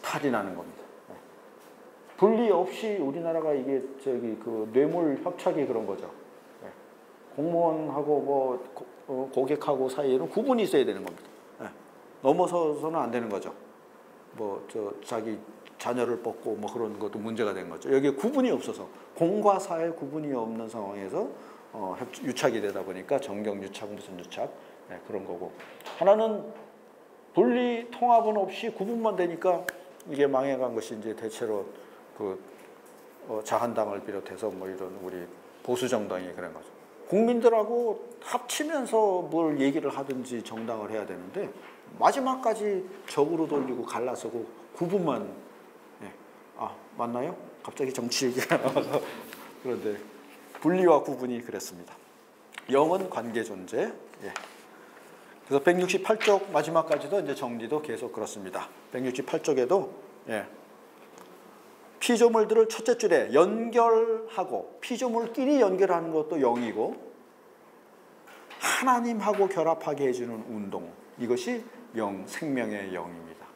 탈이 나는 겁니다. 분리 없이 우리나라가 이게 그 뇌물 협착이 그런 거죠. 공무원하고 뭐 고객하고 사이에는 구분이 있어야 되는 겁니다. 넘어서서는 안 되는 거죠. 뭐 자기 자녀를 뽑고 뭐 그런 것도 문제가 된 거죠. 여기에 구분이 없어서 공과 사의 구분이 없는 상황에서 유착이 되다 보니까 정경 유착 무슨 유착 그런 거고 하나는 분리 통합은 없이 구분만 되니까 이게 망해간 것이 이제 대체로 그 자한당을 비롯해서 뭐 이런 우리 보수 정당이 그런 거죠. 국민들하고 합치면서 뭘 얘기를 하든지 정당을 해야 되는데 마지막까지 적으로 돌리고 갈라서고 구분만 맞나요? 갑자기 정치 얘기가 나와서 그런데 분리와 구분이 그랬습니다. 영은 관계 존재. 그래서 168쪽 마지막까지도 이제 정리도 계속 그렇습니다. 168쪽에도 피조물들을 첫째 줄에 연결하고 피조물끼리 연결하는 것도 영이고 하나님하고 결합하게 해주는 운동 이것이 생명의 영입니다.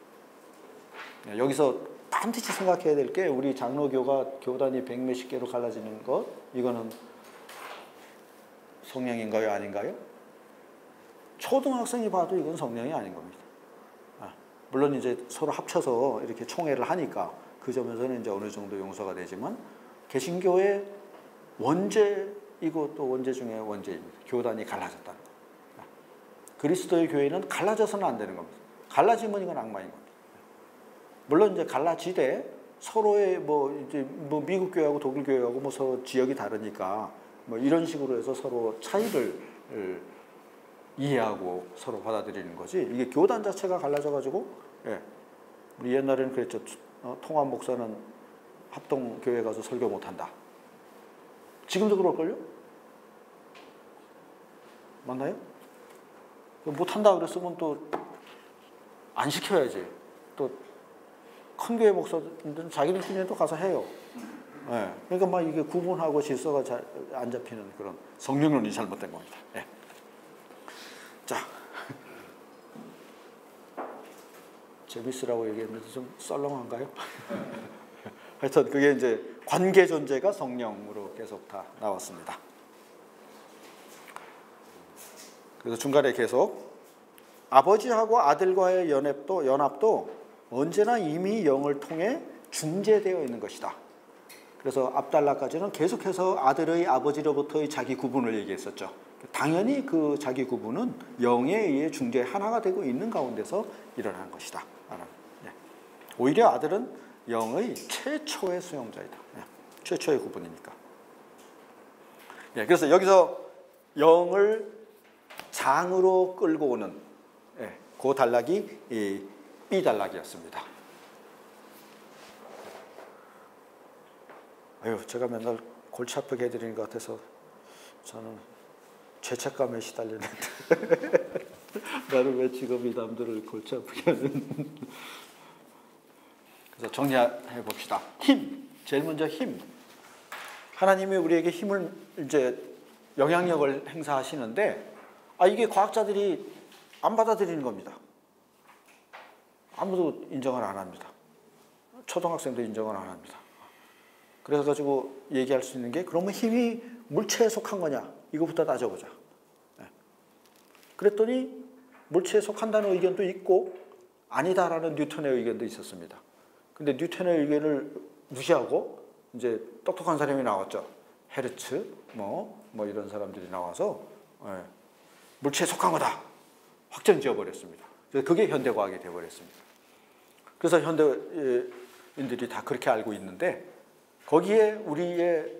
여기서 반드시 생각해야 될 게 우리 장로교가 교단이 100몇십 개로 갈라지는 것 이거는 성령인가요? 아닌가요? 초등학생이 봐도 이건 성령이 아닌 겁니다. 물론 이제 서로 합쳐서 이렇게 총회를 하니까 그 점에서는 이제 어느 정도 용서가 되지만 개신교의 원죄이고 또 원죄 중에 원죄입니다. 교단이 갈라졌다는 것. 그리스도의 교회는 갈라져서는 안 되는 겁니다. 갈라지면 이건 악마인 겁니다. 물론 이제 갈라지되 서로의 이제 미국 교회하고 독일 교회하고 뭐 서로 지역이 다르니까 뭐 이런 식으로 해서 서로 차이를 이해하고 서로 받아들이는 거지. 이게 교단 자체가 갈라져가지고 우리 옛날에는 그랬죠. 통합 목사는 합동 교회 가서 설교 못한다. 지금도 그럴걸요? 맞나요? 못한다 그랬으면 또 안 시켜야지. 또 큰 교회 목사들은 자기들끼리도 가서 해요. 그러니까 막 이게 구분하고 질서가 잘 안 잡히는 그런 성령론이 잘못된 겁니다. 자, 재밌으라고 얘기했는데 좀 썰렁한가요? 하여튼 그게 이제 관계 존재가 성령으로 계속 다 나왔습니다. 그래서 중간에 계속 아버지하고 아들과의 연합도 언제나 이미 영을 통해 중재되어 있는 것이다. 그래서 앞달라까지는 계속해서 아들의 아버지로부터의 자기 구분을 얘기했었죠. 당연히 그 자기 구분은 영에 의해 중재 하나가 되고 있는 가운데서 일어나는 것이다. 오히려 아들은 영의 최초의 수용자이다. 최초의 구분이니까. 그래서 여기서 영을 장으로 끌고 오는 그 단락이 이 B 단락이었습니다. 제가 맨날 골치 아프게 해드리는 것 같아서 저는 죄책감에 시달리는데 나는 왜 직업이 남들을 골치 아프게 하는. 그래서 정리해 봅시다. 힘, 제일 먼저 힘. 하나님이 우리에게 힘을 이제 영향력을 행사하시는데 이게 과학자들이 안 받아들이는 겁니다. 아무도 인정을 안 합니다. 초등학생도 인정을 안 합니다. 그래서 가지고 얘기할 수 있는 게 그러면 힘이 물체에 속한 거냐 이거부터 따져보자. 그랬더니 물체에 속한다는 의견도 있고 아니다라는 뉴턴의 의견도 있었습니다. 근데 뉴턴의 의견을 무시하고 이제 똑똑한 사람이 나왔죠. 헤르츠 뭐 이런 사람들이 나와서 물체에 속한 거다 확정 지어버렸습니다. 그래서 그게 현대과학이 되어버렸습니다. 그래서 현대인들이 다 그렇게 알고 있는데 거기에 우리의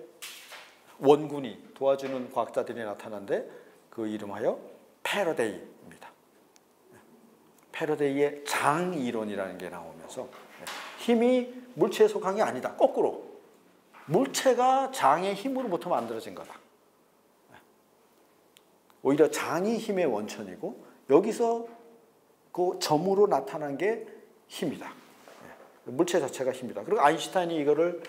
원군이 도와주는 과학자들이 나타났는데 그 이름하여 패러데이입니다. 패러데이의 장이론이라는 게 나오면서 힘이 물체에 속한 게 아니다. 거꾸로 물체가 장의 힘으로부터 만들어진 거다. 오히려 장이 힘의 원천이고 여기서 그 점으로 나타난 게 힘이다. 물체 자체가 힘이다. 그리고 아인슈타인이 이거를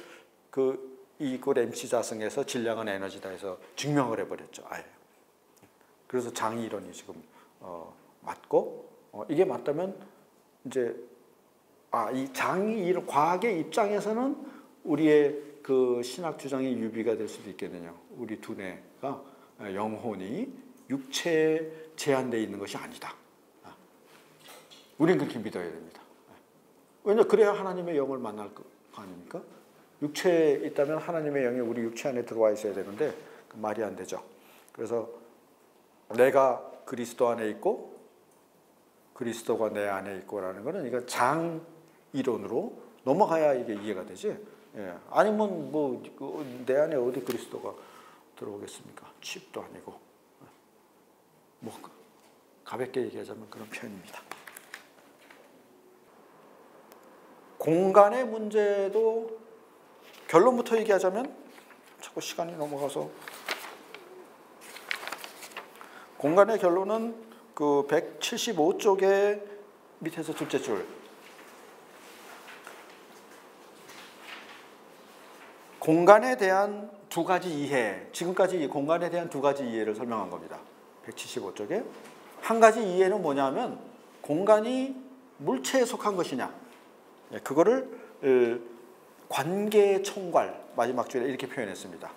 이꼴 MC 자승에서 질량은 에너지다 해서 증명을 해버렸죠. 아예. 그래서 장이 이론이 지금 맞고 이게 맞다면 이제 이 장이 이론 과학의 입장에서는 우리의 그 신학 주장이 유비가 될 수도 있겠느냐. 우리 두뇌가 영혼이 육체에 제한되어 있는 것이 아니다. 우린 그렇게 믿어야 됩니다. 왜냐 그래야 하나님의 영을 만날 거 아닙니까? 육체에 있다면 하나님의 영이 우리 육체 안에 들어와 있어야 되는데 그 말이 안 되죠. 그래서 내가 그리스도 안에 있고 그리스도가 내 안에 있고라는 것은 이거 장 이론으로 넘어가야 이게 이해가 되지. 아니면 뭐 내 안에 어디 그리스도가 들어오겠습니까? 칩도 아니고. 뭐 가볍게 얘기하자면 그런 표현입니다. 공간의 문제도 결론부터 얘기하자면 자꾸 시간이 넘어가서 공간의 결론은 그 175쪽의 밑에서 둘째 줄 공간에 대한 두 가지 이해 지금까지 공간에 대한 두 가지 이해를 설명한 겁니다. 175쪽에 한 가지 이해는 뭐냐면 공간이 물체에 속한 것이냐 그거를 관계 총괄 마지막 줄에 이렇게 표현했습니다.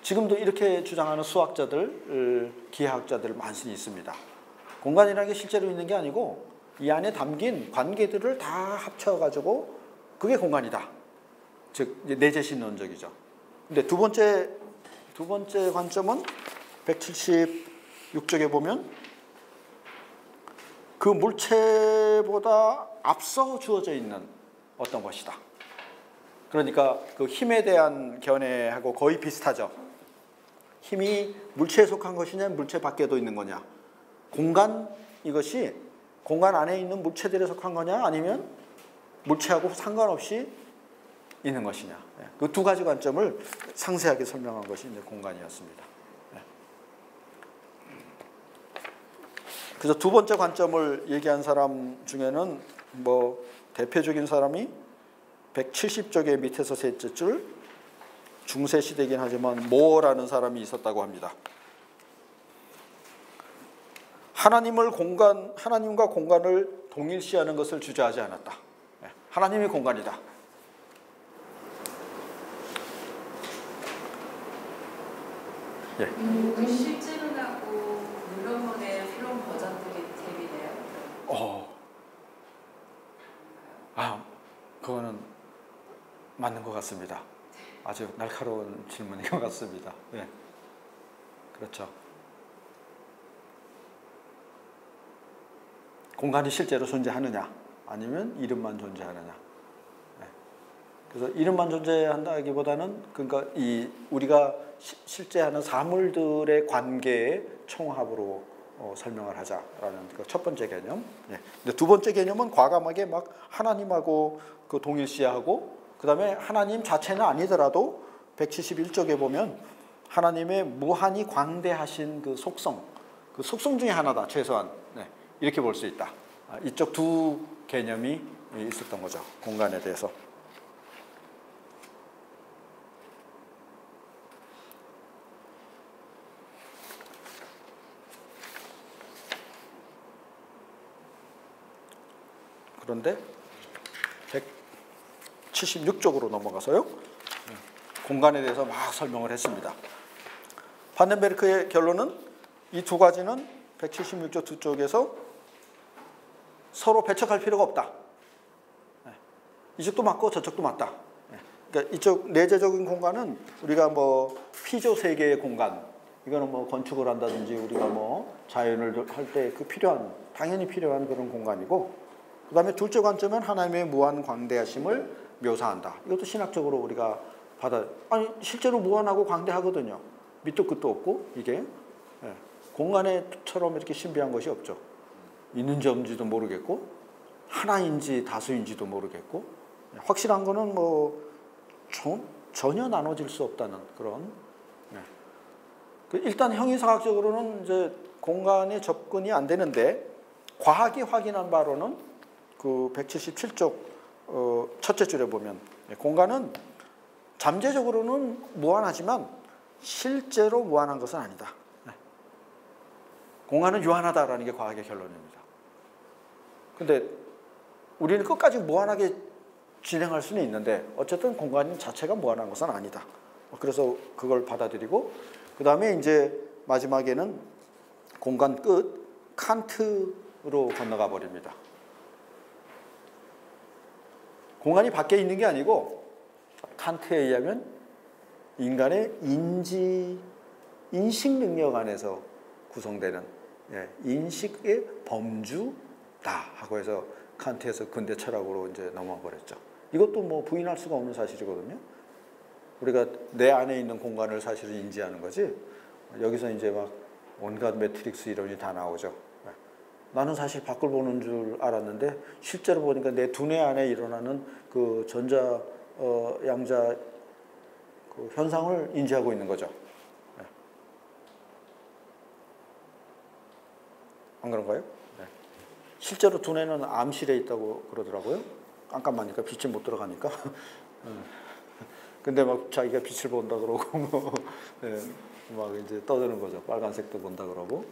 지금도 이렇게 주장하는 수학자들, 기하학자들 많이 있습니다. 공간이라는 게 실제로 있는 게 아니고 이 안에 담긴 관계들을 다 합쳐가지고 그게 공간이다. 즉 내재신론적이죠. 근데 두 번째 관점은 176쪽에 보면 그 물체보다 앞서 주어져 있는 어떤 것이다. 그러니까 그 힘에 대한 견해하고 거의 비슷하죠. 힘이 물체에 속한 것이냐 물체 밖에도 있는 거냐. 공간 이것이 공간 안에 있는 물체들에 속한 거냐 아니면 물체하고 상관없이 있는 것이냐. 그 두 가지 관점을 상세하게 설명한 것이 이제 공간이었습니다. 그래서 두 번째 관점을 얘기한 사람 중에는 뭐 대표적인 사람이 170쪽의 밑에서 셋째 줄 중세 시대이긴 하지만 모어라는 사람이 있었다고 합니다. 하나님과 공간을 동일시하는 것을 주저하지 않았다. 하나님이 공간이다. 그 실질론하고 물론론의 새로운 버전들이 재미네요. 그거는 맞는 것 같습니다. 아주 날카로운 질문인 것 같습니다. 네, 그렇죠. 공간이 실제로 존재하느냐, 아니면 이름만 존재하느냐. 네. 그래서 이름만 존재한다기보다는 그러니까 우리가 실제 하는 사물들의 관계의 총합으로 설명을 하자라는 그 첫 번째 개념. 네. 근데 두 번째 개념은 과감하게 막 하나님하고 그 동일시하고 그 다음에 하나님 자체는 아니더라도 171쪽에 보면 하나님의 무한히 광대하신 그 속성 중에 하나다 최소한. 네. 이렇게 볼 수 있다. 이쪽 두 개념이 있었던 거죠. 공간에 대해서. 그런데 176쪽으로 넘어가서요. 공간에 대해서 막 설명을 했습니다. 반덴베르크의 결론은 이 두 가지는 176쪽 두 쪽에서 서로 배척할 필요가 없다. 이쪽도 맞고 저쪽도 맞다. 그러니까 이쪽 내재적인 공간은 우리가 뭐 피조 세계의 공간, 이거는 뭐 건축을 한다든지 우리가 뭐 자연을 할 때 그 필요한, 당연히 필요한 그런 공간이고, 그 다음에 둘째 관점은 하나님의 무한 광대하심을 묘사한다. 이것도 신학적으로 우리가 아니 실제로 무한하고 광대하거든요. 밑도 끝도 없고 이게 공간에처럼 이렇게 신비한 것이 없죠. 있는지 없는지도 모르겠고 하나인지 다수인지도 모르겠고, 확실한 거는 뭐 전혀 나눠질 수 없다는 그런. 일단 형이상학적으로는 이제 공간에 접근이 안 되는데, 과학이 확인한 바로는 그 177쪽 첫째 줄에 보면 공간은 잠재적으로는 무한하지만 실제로 무한한 것은 아니다. 공간은 유한하다라는 게 과학의 결론입니다. 근데 우리는 끝까지 무한하게 진행할 수는 있는데 어쨌든 공간 자체가 무한한 것은 아니다. 그래서 그걸 받아들이고, 그 다음에 이제 마지막에는 공간 끝 칸트로 건너가 버립니다. 공간이 밖에 있는 게 아니고 칸트에 의하면 인간의 인식 능력 안에서 구성되는 인식의 범주다 하고 해서 칸트에서 근대 철학으로 이제 넘어가 버렸죠. 이것도 뭐 부인할 수가 없는 사실이거든요. 우리가 내 안에 있는 공간을 사실은 인지하는 거지, 여기서 이제 막 온갖 매트릭스 이론이 다 나오죠. 나는 사실 밖을 보는 줄 알았는데 실제로 보니까 내 두뇌 안에 일어나는 그 전자 양자 그 현상을 인지하고 있는 거죠. 안 그런가요? 실제로 두뇌는 암실에 있다고 그러더라고요. 깜깜하니까 빛이 못 들어가니까. 근데 막 자기가 빛을 본다 그러고 막 이제 떠드는 거죠. 빨간색도 본다 그러고.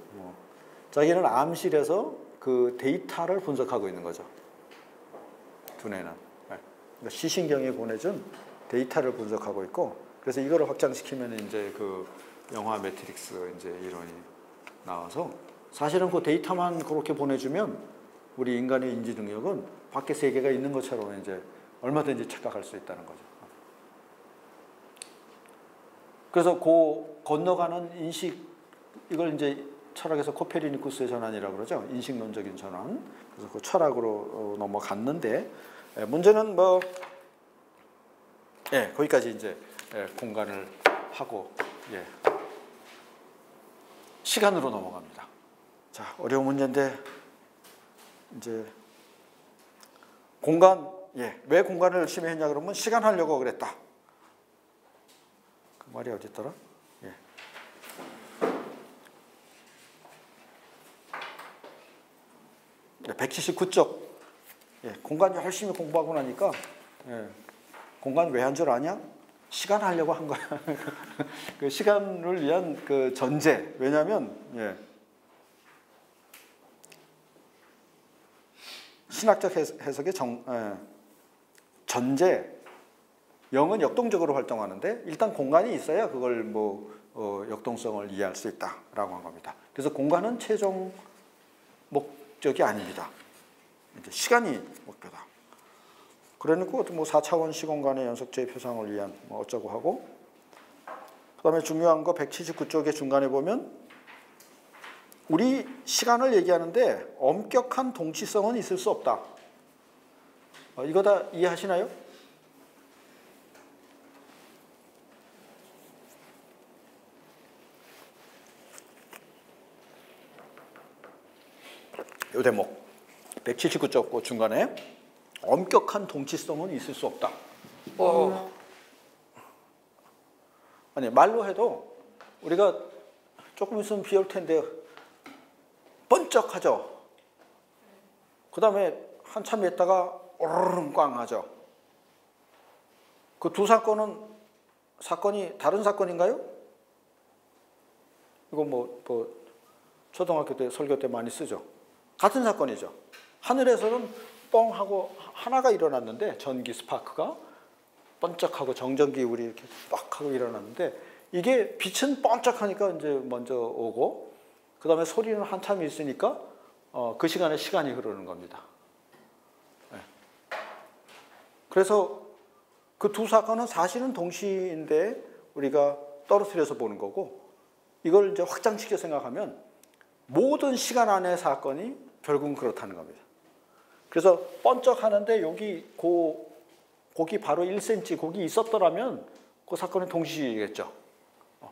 자기는 암실에서 그 데이터를 분석하고 있는 거죠. 두뇌는. 그러니까 시신경에 보내준 데이터를 분석하고 있고, 그래서 이거를 확장시키면 이제 그 영화 매트릭스 이제 이론이 나와서, 사실은 그 데이터만 그렇게 보내주면 우리 인간의 인지 능력은 밖에 세계가 있는 것처럼 이제 얼마든지 착각할 수 있다는 거죠. 그래서 그 건너가는 인식, 이걸 이제 철학에서 코페르니쿠스의 전환이라고 그러죠. 인식론적인 전환. 그래서 그 철학으로 넘어갔는데, 문제는 뭐 거기까지 이제 공간을 하고 시간으로 넘어갑니다. 자, 어려운 문제인데 이제 공간, 왜 공간을 열심히 했냐 그러면 시간 하려고 그랬다. 그 말이 어디 있더라? 179쪽. 공간 열심히 공부하고 나니까 공간 왜 한 줄 아냐? 시간 하려고 한 거야. 그 시간을 위한 그 전제. 왜냐하면 신학적 해석의 전제. 영은 역동적으로 활동하는데 일단 공간이 있어야 그걸 뭐 역동성을 이해할 수 있다라고 한 겁니다. 그래서 공간은 최종 목적이 아닙니다. 이제 시간이 목표다. 그러니까 뭐 4차원 시공간의 연속체의 표상을 위한 뭐 어쩌고 하고, 그다음에 중요한 거 179쪽의 중간에 보면 우리 시간을 얘기하는데 엄격한 동치성은 있을 수 없다. 이거 다 이해하시나요? 이 대목 179쪽 중간에 엄격한 동치성은 있을 수 없다. 아니 말로 해도 우리가 조금 있으면 비 올 텐데 번쩍하죠. 그 다음에 한참 있다가 오르릉 꽝 하죠. 그 두 사건이 다른 사건인가요? 이거 뭐 초등학교 때 설교 때 많이 쓰죠. 같은 사건이죠. 하늘에서는 뻥 하고 하나가 일어났는데 전기 스파크가 번쩍하고 정전기울이 이렇게 빡 하고 일어났는데 이게 빛은 번쩍하니까 이제 먼저 오고 그 다음에 소리는 한참 있으니까 그 시간에 시간이 흐르는 겁니다. 네. 그래서 그 두 사건은 사실은 동시인데 우리가 떨어뜨려서 보는 거고 이걸 이제 확장시켜 생각하면 모든 시간 안의 사건이 결국은 그렇다는 겁니다. 그래서 번쩍하는데 여기 거기 바로 1cm 거기 있었더라면 그 사건은 동시겠죠.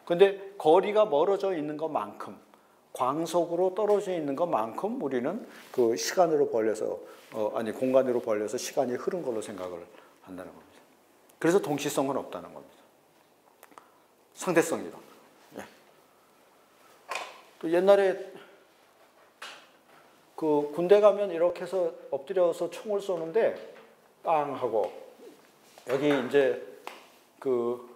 근데 거리가 멀어져 있는 것만큼 광속으로 떨어져 있는 것만큼 우리는 그 시간으로 벌려서 공간으로 벌려서 시간이 흐른 걸로 생각을 한다는 겁니다. 그래서 동시성은 없다는 겁니다. 상대성이다. 예. 또 옛날에 그 군대 가면 이렇게 해서 엎드려서 총을 쏘는데 빵 하고 여기 이제 그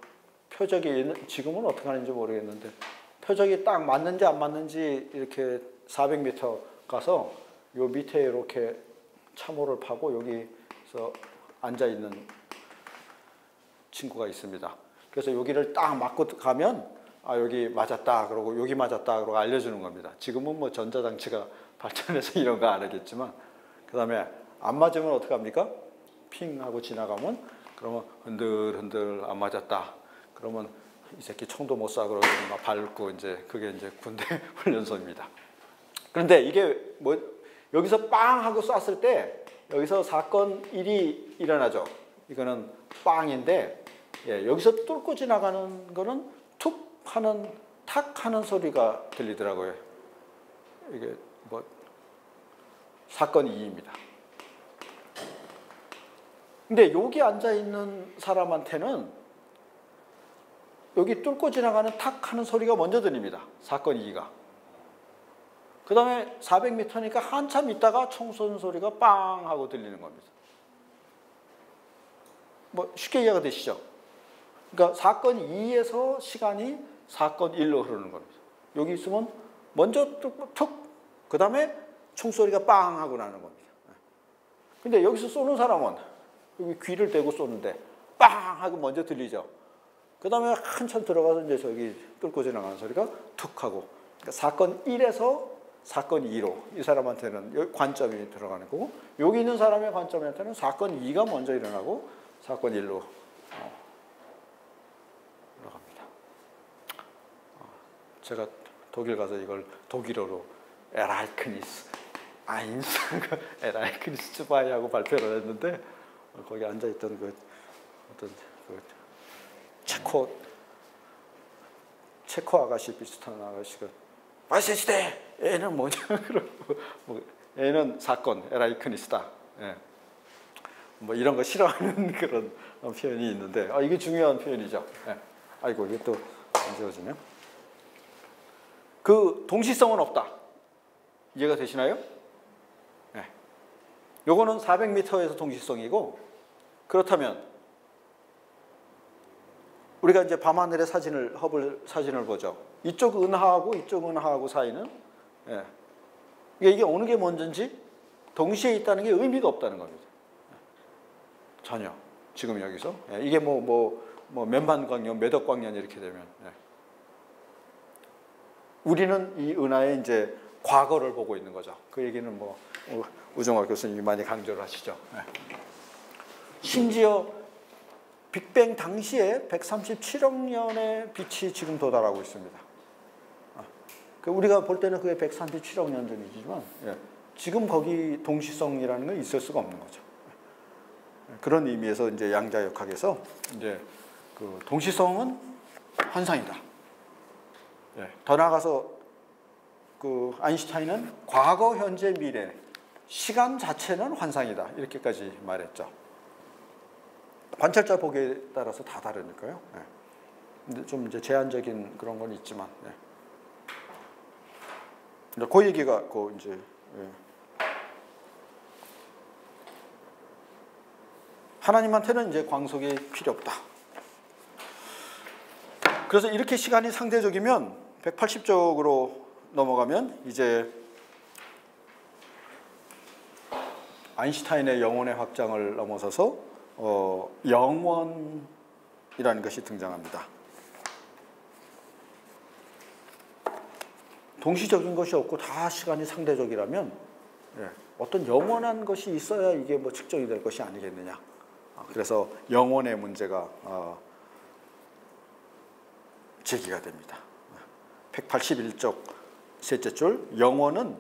표적이 지금은 어떻게 하는지 모르겠는데 표적이 딱 맞는지 안 맞는지 이렇게 400m 가서 요 밑에 이렇게 참호를 파고 여기서 앉아 있는 친구가 있습니다. 그래서 여기를 딱 맞고 가면 여기 맞았다 그러고 여기 맞았다 그러고 알려주는 겁니다. 지금은 뭐 전자장치가 발전해서 이런 거 안 하겠지만 그 다음에 안 맞으면 어떻게 합니까? 핑 하고 지나가면 그러면 흔들흔들 안 맞았다. 그러면 이 새끼 총도 못 쏴 그러고 막 밟고 이제 그게 이제 군대 훈련소입니다. 그런데 이게 뭐 여기서 빵 하고 쐈을 때 여기서 사건 1이 일어나죠. 이거는 빵인데 여기서 뚫고 지나가는 거는 툭 하는 탁 하는 소리가 들리더라고요. 이게 뭐 사건 2입니다. 근데 여기 앉아 있는 사람한테는 여기 뚫고 지나가는 탁 하는 소리가 먼저 들립니다. 사건 2가. 그 다음에 400m니까 한참 있다가 총 쏘는 소리가 빵 하고 들리는 겁니다. 뭐 쉽게 이해가 되시죠? 그러니까 사건 2에서 시간이 사건 1로 흐르는 겁니다. 여기 있으면 먼저 툭, 그 다음에 총소리가 빵 하고 나는 겁니다. 근데 여기서 쏘는 사람은 여기 귀를 대고 쏘는데 빵 하고 먼저 들리죠. 그 다음에 한참 들어가서 이제 저기 뚫고 지나가는 소리가 툭 하고. 그러니까 사건 1에서 사건 2로 이 사람한테는 관점이 들어가는 거고 여기 있는 사람의 관점한테는 사건 2가 먼저 일어나고 사건 1로 올라갑니다. 제가 독일 가서 이걸 독일어로 에라이크니스 아인스 에라이크니스 츠바이하고 발표를 했는데 거기 앉아있던 그 어떤 그 체코 아가씨 비슷한 아가씨가 마세시대 애는 뭐냐 그러고 애는 사건 에라이크니스다. 예. 뭐 이런 거 싫어하는 그런 표현이 있는데 이게 중요한 표현이죠. 예. 아이고 이게 또 안 지워지네요. 그 동시성은 없다. 이해가 되시나요? 예. 요거는 400m에서 동시성이고 그렇다면 우리가 이제 밤하늘의 허블 사진을 보죠. 이쪽 은하하고 이쪽 은하하고 사이는 이게 어느 게 먼저인지 동시에 있다는 게 의미가 없다는 겁니다. 전혀. 지금 여기서 이게 뭐 몇만 광년, 몇억 광년 이렇게 되면 우리는 이 은하의 이제 과거를 보고 있는 거죠. 그 얘기는 뭐 우정화 교수님이 많이 강조를 하시죠. 심지어 빅뱅 당시에 137억 년의 빛이 지금 도달하고 있습니다. 우리가 볼 때는 그게 137억 년 전이지만 지금 거기 동시성이라는 건 있을 수가 없는 거죠. 그런 의미에서 이제 양자역학에서 이제 그 동시성은 환상이다. 더 나아가서 그 아인슈타인은 과거, 현재, 미래, 시간 자체는 환상이다. 이렇게까지 말했죠. 관찰자 보기에 따라서 다 다르니까요. 근데 좀 이제 제한적인 그런 건 있지만, 그 얘기가 그 이제 하나님한테는 이제 광속이 필요 없다. 그래서 이렇게 시간이 상대적이면 180쪽으로 넘어가면 이제 아인슈타인의 영혼의 확장을 넘어서서 영원이라는 것이 등장합니다. 동시적인 것이 없고 다 시간이 상대적이라면 어떤 영원한 것이 있어야 이게 뭐 측정이 될 것이 아니겠느냐. 그래서 영원의 문제가 제기가 됩니다. 181쪽 셋째 줄, 영원은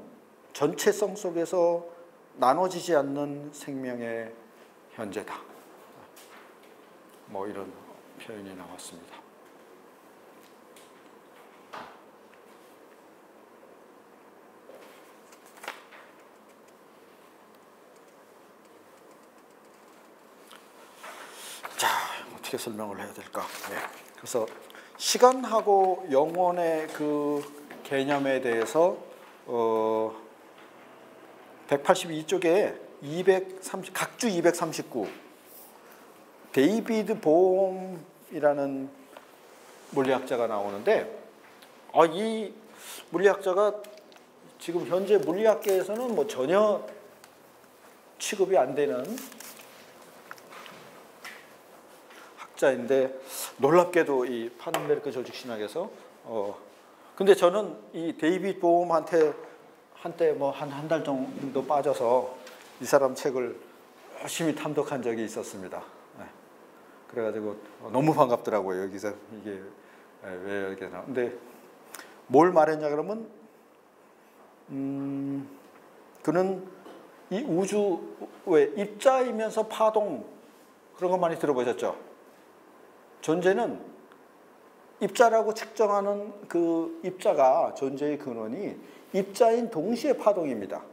전체성 속에서 나눠지지 않는 생명의 현재다. 뭐 이런 표현이 나왔습니다. 자, 어떻게 설명을 해야 될까? 그래서 시간하고 영혼의 그 개념에 대해서 182쪽에 각주 239 데이비드 보험이라는 물리학자가 나오는데 이 물리학자가 지금 현재 물리학계에서는 뭐 전혀 취급이 안 되는 학자인데 놀랍게도 이 파넨베르크 조직신학에서 근데 저는 이 데이비드 보험한테 한때 뭐 한 달 정도 빠져서 이 사람 책을 열심히 탐독한 적이 있었습니다. 그래가지고 너무 반갑더라고요. 여기서 이게 왜 이렇게 나? 근데 뭘 말했냐 그러면 그는 이 우주의 입자이면서 파동 그런 거 많이 들어보셨죠? 존재는 입자라고 측정하는 그 입자가 존재의 근원이 입자인 동시에 파동입니다.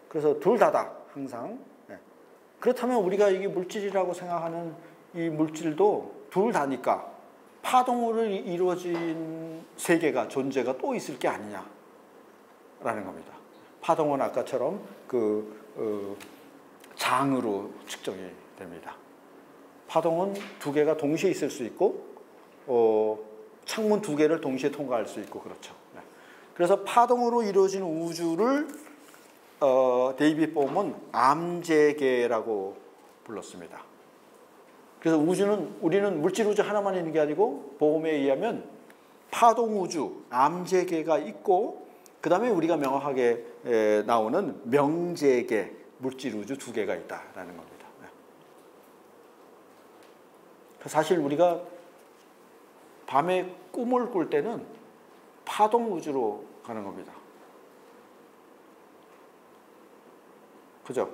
그래서 둘 다다 항상. 그렇다면 우리가 이게 물질이라고 생각하는 이 물질도 둘 다니까 파동으로 이루어진 세계가 존재가 또 있을 게 아니냐라는 겁니다. 파동은 아까처럼 장으로 측정이 됩니다. 파동은 두 개가 동시에 있을 수 있고 창문 두 개를 동시에 통과할 수 있고 그렇죠. 그래서 파동으로 이루어진 우주를 데이비드 보험은 암재계라고 불렀습니다. 그래서 우리는 물질 우주 하나만 있는 게 아니고 보험에 의하면 파동 우주, 암재계가 있고 그 다음에 우리가 명확하게 나오는 명재계, 물질 우주 두 개가 있다라는 겁니다. 사실 우리가 밤에 꿈을 꿀 때는 파동 우주로 가는 겁니다. 그죠?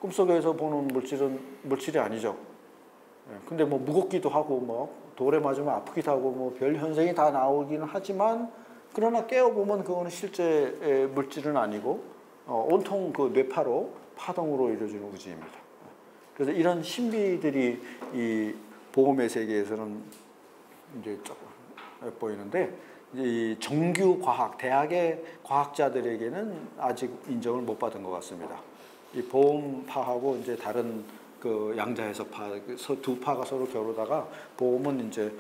꿈속에서 보는 물질은 물질이 아니죠. 근데 뭐 무겁기도 하고 뭐 돌에 맞으면 아프기도 하고 뭐 별 현상이 다 나오기는 하지만 그러나 깨어보면 그거는 실제 물질은 아니고 온통 그 뇌파로 파동으로 이루어지는 우주입니다. 그래서 이런 신비들이 이 보험의 세계에서는 이제 보이는데 이 정규 과학, 대학의 과학자들에게는 아직 인정을 못 받은 것 같습니다. 이 보험파하고 이제 다른 그 양자해석파 두 파가 서로 겨루다가 보험은 이제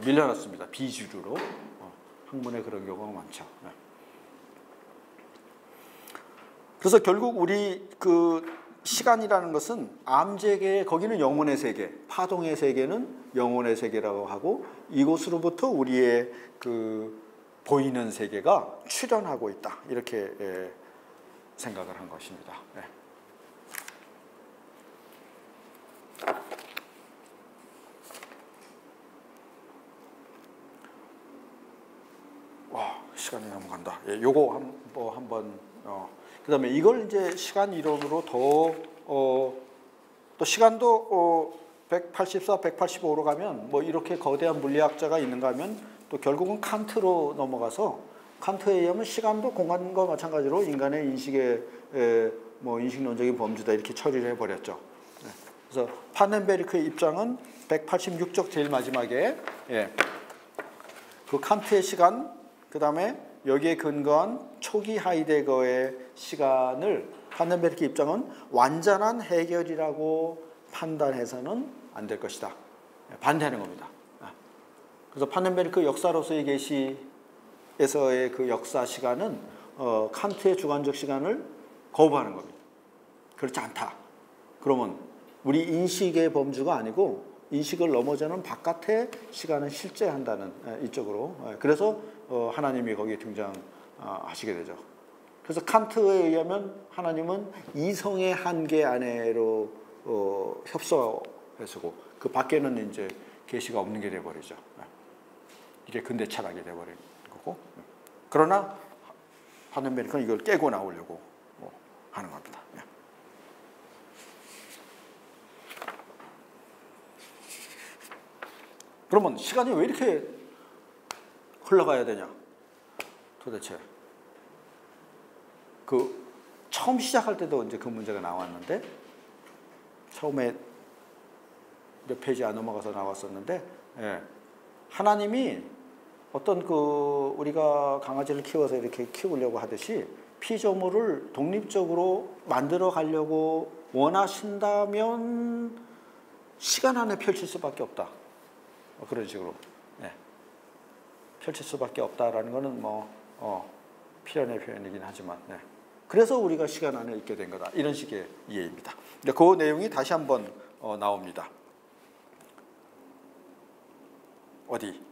밀려났습니다. 비주류로 학문에 그런 경우가 많죠. 그래서 결국 우리 그 시간이라는 것은 암재계 거기는 영혼의 세계, 파동의 세계는 영혼의 세계라고 하고 이곳으로부터 우리의 그 보이는 세계가 출현하고 있다 이렇게 생각을 한 것입니다. 와 시간이 넘어간다. 요거 한번 그다음에 이걸 이제 시간 이론으로 또 시간도 184, 185로 가면 뭐 이렇게 거대한 물리학자가 있는가 하면 또 결국은 칸트로 넘어가서 칸트에 의하면 시간도 공간과 마찬가지로 인간의 인식의 뭐 인식론적인 범주다 이렇게 처리를 해버렸죠. 그래서 파넨베르크의 입장은 186쪽 제일 마지막에 그 칸트의 시간 그 다음에 여기에 근거한 초기 하이데거의 시간을 파넨베르크 입장은 완전한 해결이라고 판단해서는 안 될 것이다. 반대하는 겁니다. 그래서 파넨베르크 역사로서의 계시에서의 그 역사 시간은 칸트의 주관적 시간을 거부하는 겁니다. 그렇지 않다. 그러면 우리 인식의 범주가 아니고 인식을 넘어서는 바깥의 시간을 실제한다는 이쪽으로. 그래서 하나님이 거기에 등장하시게 되죠. 그래서 칸트에 의하면 하나님은 이성의 한계 안에로 협소해서고 그 밖에는 이제 계시가 없는 게 돼버리죠. 이게 근대 철학이 돼버린 거고. 그러나 하늘메리카는 이걸 깨고 나오려고 하는 겁니다. 그러면 시간이 왜 이렇게 흘러가야 되냐? 도대체 그 처음 시작할 때도 이제 그 문제가 나왔는데 처음에 몇 페이지 안 넘어가서 나왔었는데 하나님이 어떤 그 우리가 강아지를 키워서 이렇게 키우려고 하듯이 피조물을 독립적으로 만들어 가려고 원하신다면 시간 안에 펼칠 수밖에 없다. 그런 식으로 펼칠 수밖에 없다라는 거는 필연의 표현이긴 하지만 그래서 우리가 시간 안에 있게 된 거다. 이런 식의 이해입니다. 그 내용이 다시 한번 나옵니다. 어디?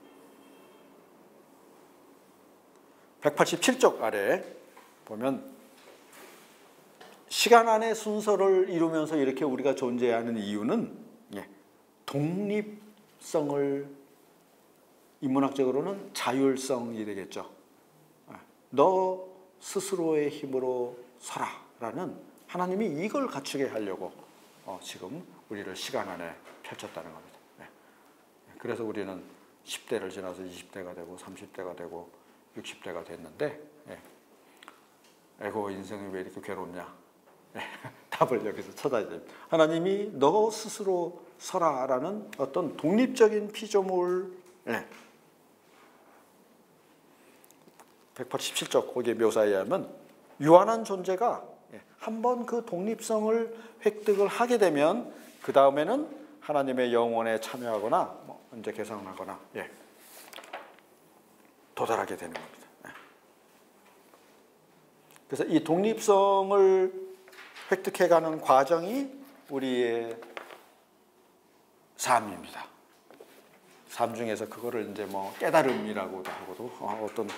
187쪽 아래 보면 시간 안의 순서를 이루면서 이렇게 우리가 존재하는 이유는 독립성을 인문학적으로는 자율성이 되겠죠. 너 스스로의 힘으로 서라라는 하나님이 이걸 갖추게 하려고 지금 우리를 시간 안에 펼쳤다는 겁니다. 그래서 우리는 10대를 지나서 20대가 되고 30대가 되고 60대가 됐는데 에고 인생이 왜 이렇게 괴롭냐? 답을 여기서 찾아야 됩니다. 하나님이 너 스스로 서라라는 어떤 독립적인 피조물 187쪽 거기에 묘사에 하면 유한한 존재가 한번 그 독립성을 획득을 하게 되면 그 다음에는 하나님의 영원에 참여하거나 이제 개성하거나 도달하게 되는 겁니다. 그래서 이 독립성을 획득해가는 과정이 우리의 삶입니다. 삶 중에서 그거를 이제 깨달음이라고도 하고도 어떤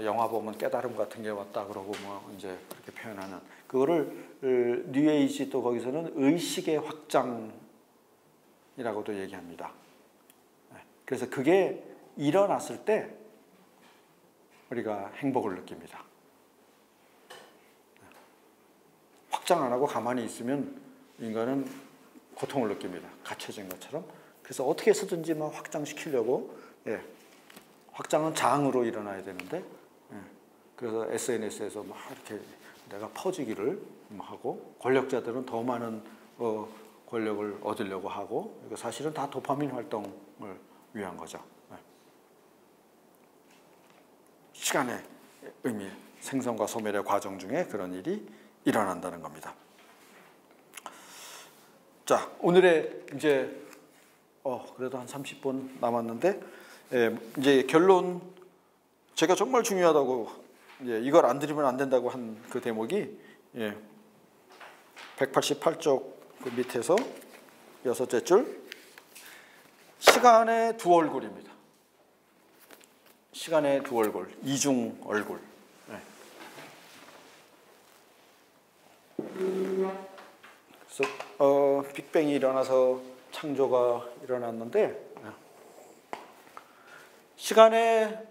영화 보면 깨달음 같은 게 왔다 그러고 이제 그렇게 표현하는 그거를 뉴에이지 또 거기서는 의식의 확장이라고도 얘기합니다. 그래서 그게 일어났을 때 우리가 행복을 느낍니다. 확장 안 하고 가만히 있으면 인간은 고통을 느낍니다. 갇혀진 것처럼. 그래서 어떻게 해서든지 확장시키려고 확장은 장으로 일어나야 되는데 그래서 SNS에서 이렇게 내가 퍼지기를 하고 권력자들은 더 많은 권력을 얻으려고 하고 이거 사실은 다 도파민 활동을 위한 거죠. 시간의 의미, 생성과 소멸의 과정 중에 그런 일이 일어난다는 겁니다. 자, 오늘의 이제 그래도 한 30분 남았는데 이제 결론 제가 정말 중요하다고 이걸 안 드리면 안 된다고 한 그 대목이 188쪽 그 밑에서 6째 줄 시간의 두 얼굴입니다. 시간의 두 얼굴, 이중 얼굴. 그래서 빅뱅이 일어나서 창조가 일어났는데 시간에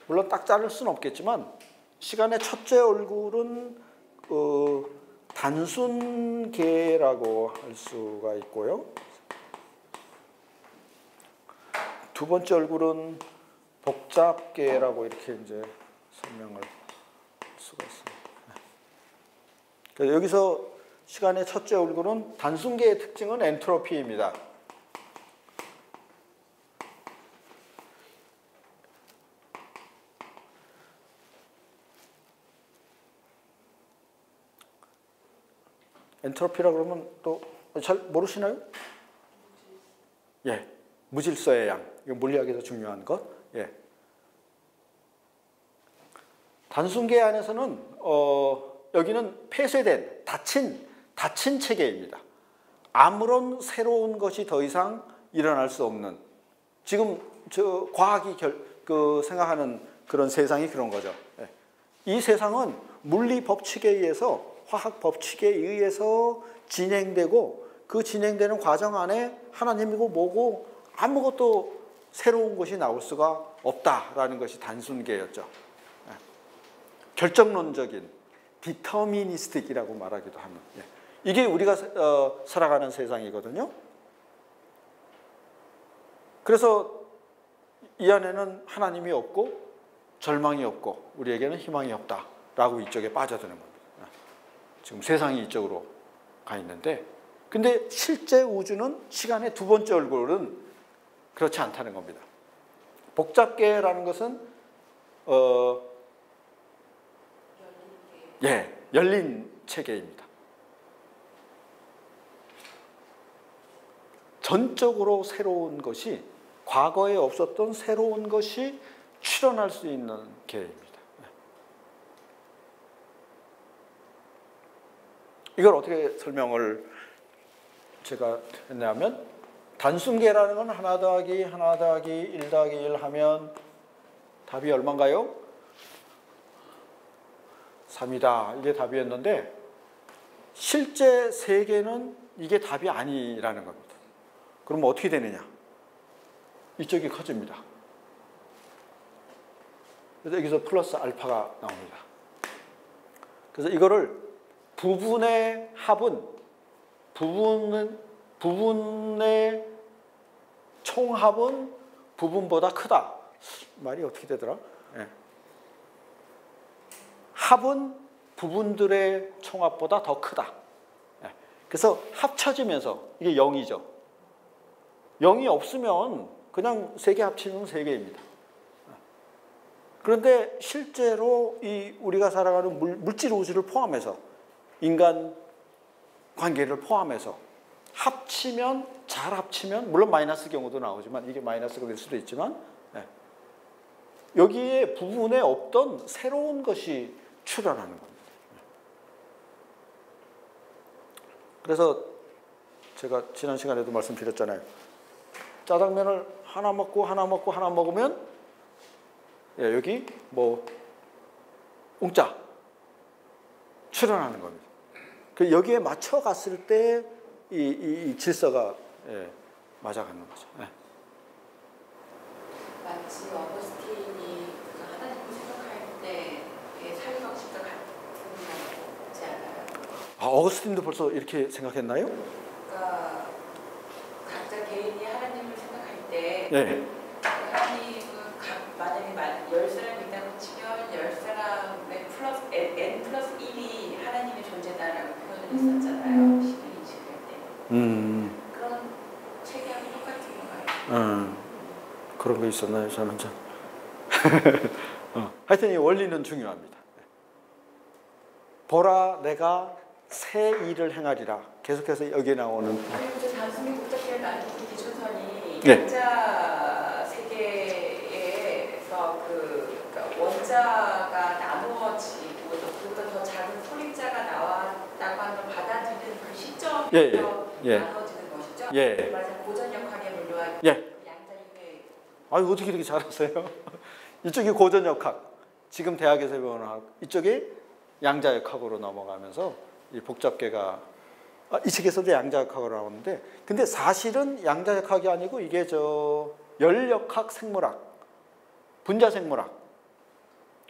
물론 딱 자를 수는 없겠지만 시간의 첫째 얼굴은 단순계라고 할 수가 있고요. 두 번째 얼굴은 복잡계라고 이렇게 이제 설명을 할 수가 있습니다. 그래서 여기서 시간의 첫째 얼굴은 단순계의 특징은 엔트로피입니다. 엔트로피라 그러면 또 잘 모르시나요? 무질서의 양. 이거 물리학에서 중요한 것. 단순계 안에서는 여기는 폐쇄된 닫힌 체계입니다. 아무런 새로운 것이 더 이상 일어날 수 없는, 지금 저 과학이 생각하는 그런 세상이 그런 거죠. 이 세상은 물리 법칙에 의해서, 화학 법칙에 의해서 진행되고, 그 진행되는 과정 안에 하나님이고 뭐고 아무것도 새로운 것이 나올 수가 없다라는 것이 단순계였죠. 결정론적인 디터미니스틱이라고 말하기도 하는, 이게 우리가 살아가는 세상이거든요. 그래서 이 안에는 하나님이 없고 절망이 없고 우리에게는 희망이 없다라고 이쪽에 빠져드는 겁니다. 지금 세상이 이쪽으로 가 있는데, 근데 실제 우주는 시간의 두 번째 얼굴은 그렇지 않다는 겁니다. 복잡계라는 것은 열린 체계입니다. 전적으로 새로운 것이, 과거에 없었던 새로운 것이 출현할 수 있는 계입니다. 이걸 어떻게 설명을 제가 했냐면, 단순계라는 건 하나 더하기 1 더하기 1 하면 답이 얼마인가요? 3이다. 이게 답이었는데, 실제 세계는 이게 답이 아니라는 겁니다. 그럼 어떻게 되느냐? 이쪽이 커집니다. 그래서 여기서 플러스 알파가 나옵니다. 그래서 이거를 부분의 합은, 부분의 총합은 부분보다 크다. 말이 어떻게 되더라? 합은 부분들의 총합보다 더 크다. 그래서 합쳐지면서 이게 0이죠. 0이 없으면 그냥 3개 합치면 3개입니다. 그런데 실제로 이 우리가 살아가는 물질 우주를 포함해서, 인간 관계를 포함해서 합치면, 잘 합치면, 물론 마이너스 경우도 나오지만, 이게 마이너스가 될 수도 있지만, 여기에 부분에 없던 새로운 것이 출현하는 겁니다. 그래서 제가 지난 시간에도 말씀드렸잖아요. 짜장면을 하나 먹고 하나 먹고 하나 먹으면, 여기 뭐 웅짜 출현하는 겁니다. 그 여기에 맞춰 갔을 때 이 질서가 맞아가는 거죠. 마치 어거스틴이 하나님을 생각할 때의 삶 방식과 같지 않아요? 어거스틴도 벌써 이렇게 생각했나요? 그러니까 각자 개인이 하나님을 생각할 때, 하나님은 만약에 10사람이 있다고 치면 10사람의 플러스 n 플러스 1이 하나님의 존재다라고 표현을 했었잖아요. 신을 인식할 때. 그런 체계하고 똑같은 건가요? 그런 거 있었나요? 저는 좀 하여튼 이 원리는 중요합니다. 보라, 내가 새 일을 행하리라. 계속해서 여기에 나오는, 그리고 저 단순히 복잡계를 나누는 기준선이 네. 원자 세계에서 그러니까 원자가 나누어지고 그보다 더 작은 소립자가 나왔다고 하는 걸 받아들이는 그 시점에서 나눠지는 것이죠. 맞아요. 고전 역학의 물리와 양자역의. 아유, 어떻게 이렇게 잘하세요? 이쪽이 고전역학, 지금 대학에서 배우는 학, 이쪽이 양자역학으로 넘어가면서 이 복잡계가, 이 책에서도 양자역학으로 나오는데, 근데 사실은 양자역학이 아니고 이게 열역학 생물학, 분자생물학,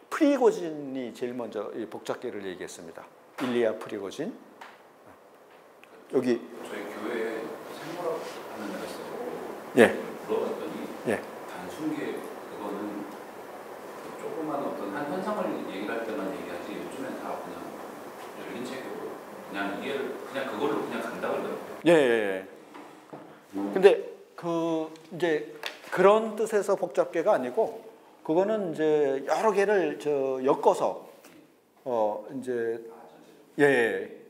프리고진이 제일 먼저 이 복잡계를 얘기했습니다. 일리아 프리고진. 여기 저희 교회에 생물학 하는 데가 있어요. 물어봤더니 단순계 그거는 조그만 어떤 한 현상을 얘기를 할 때만 얘기하지, 요즘엔 다 그냥 열린 체계로 그냥 이해를 그냥 그걸로 그냥 간다 그러더라고요. 근데 이제 그런 뜻에서 복잡계가 아니고, 그거는 이제 여러 개를 엮어서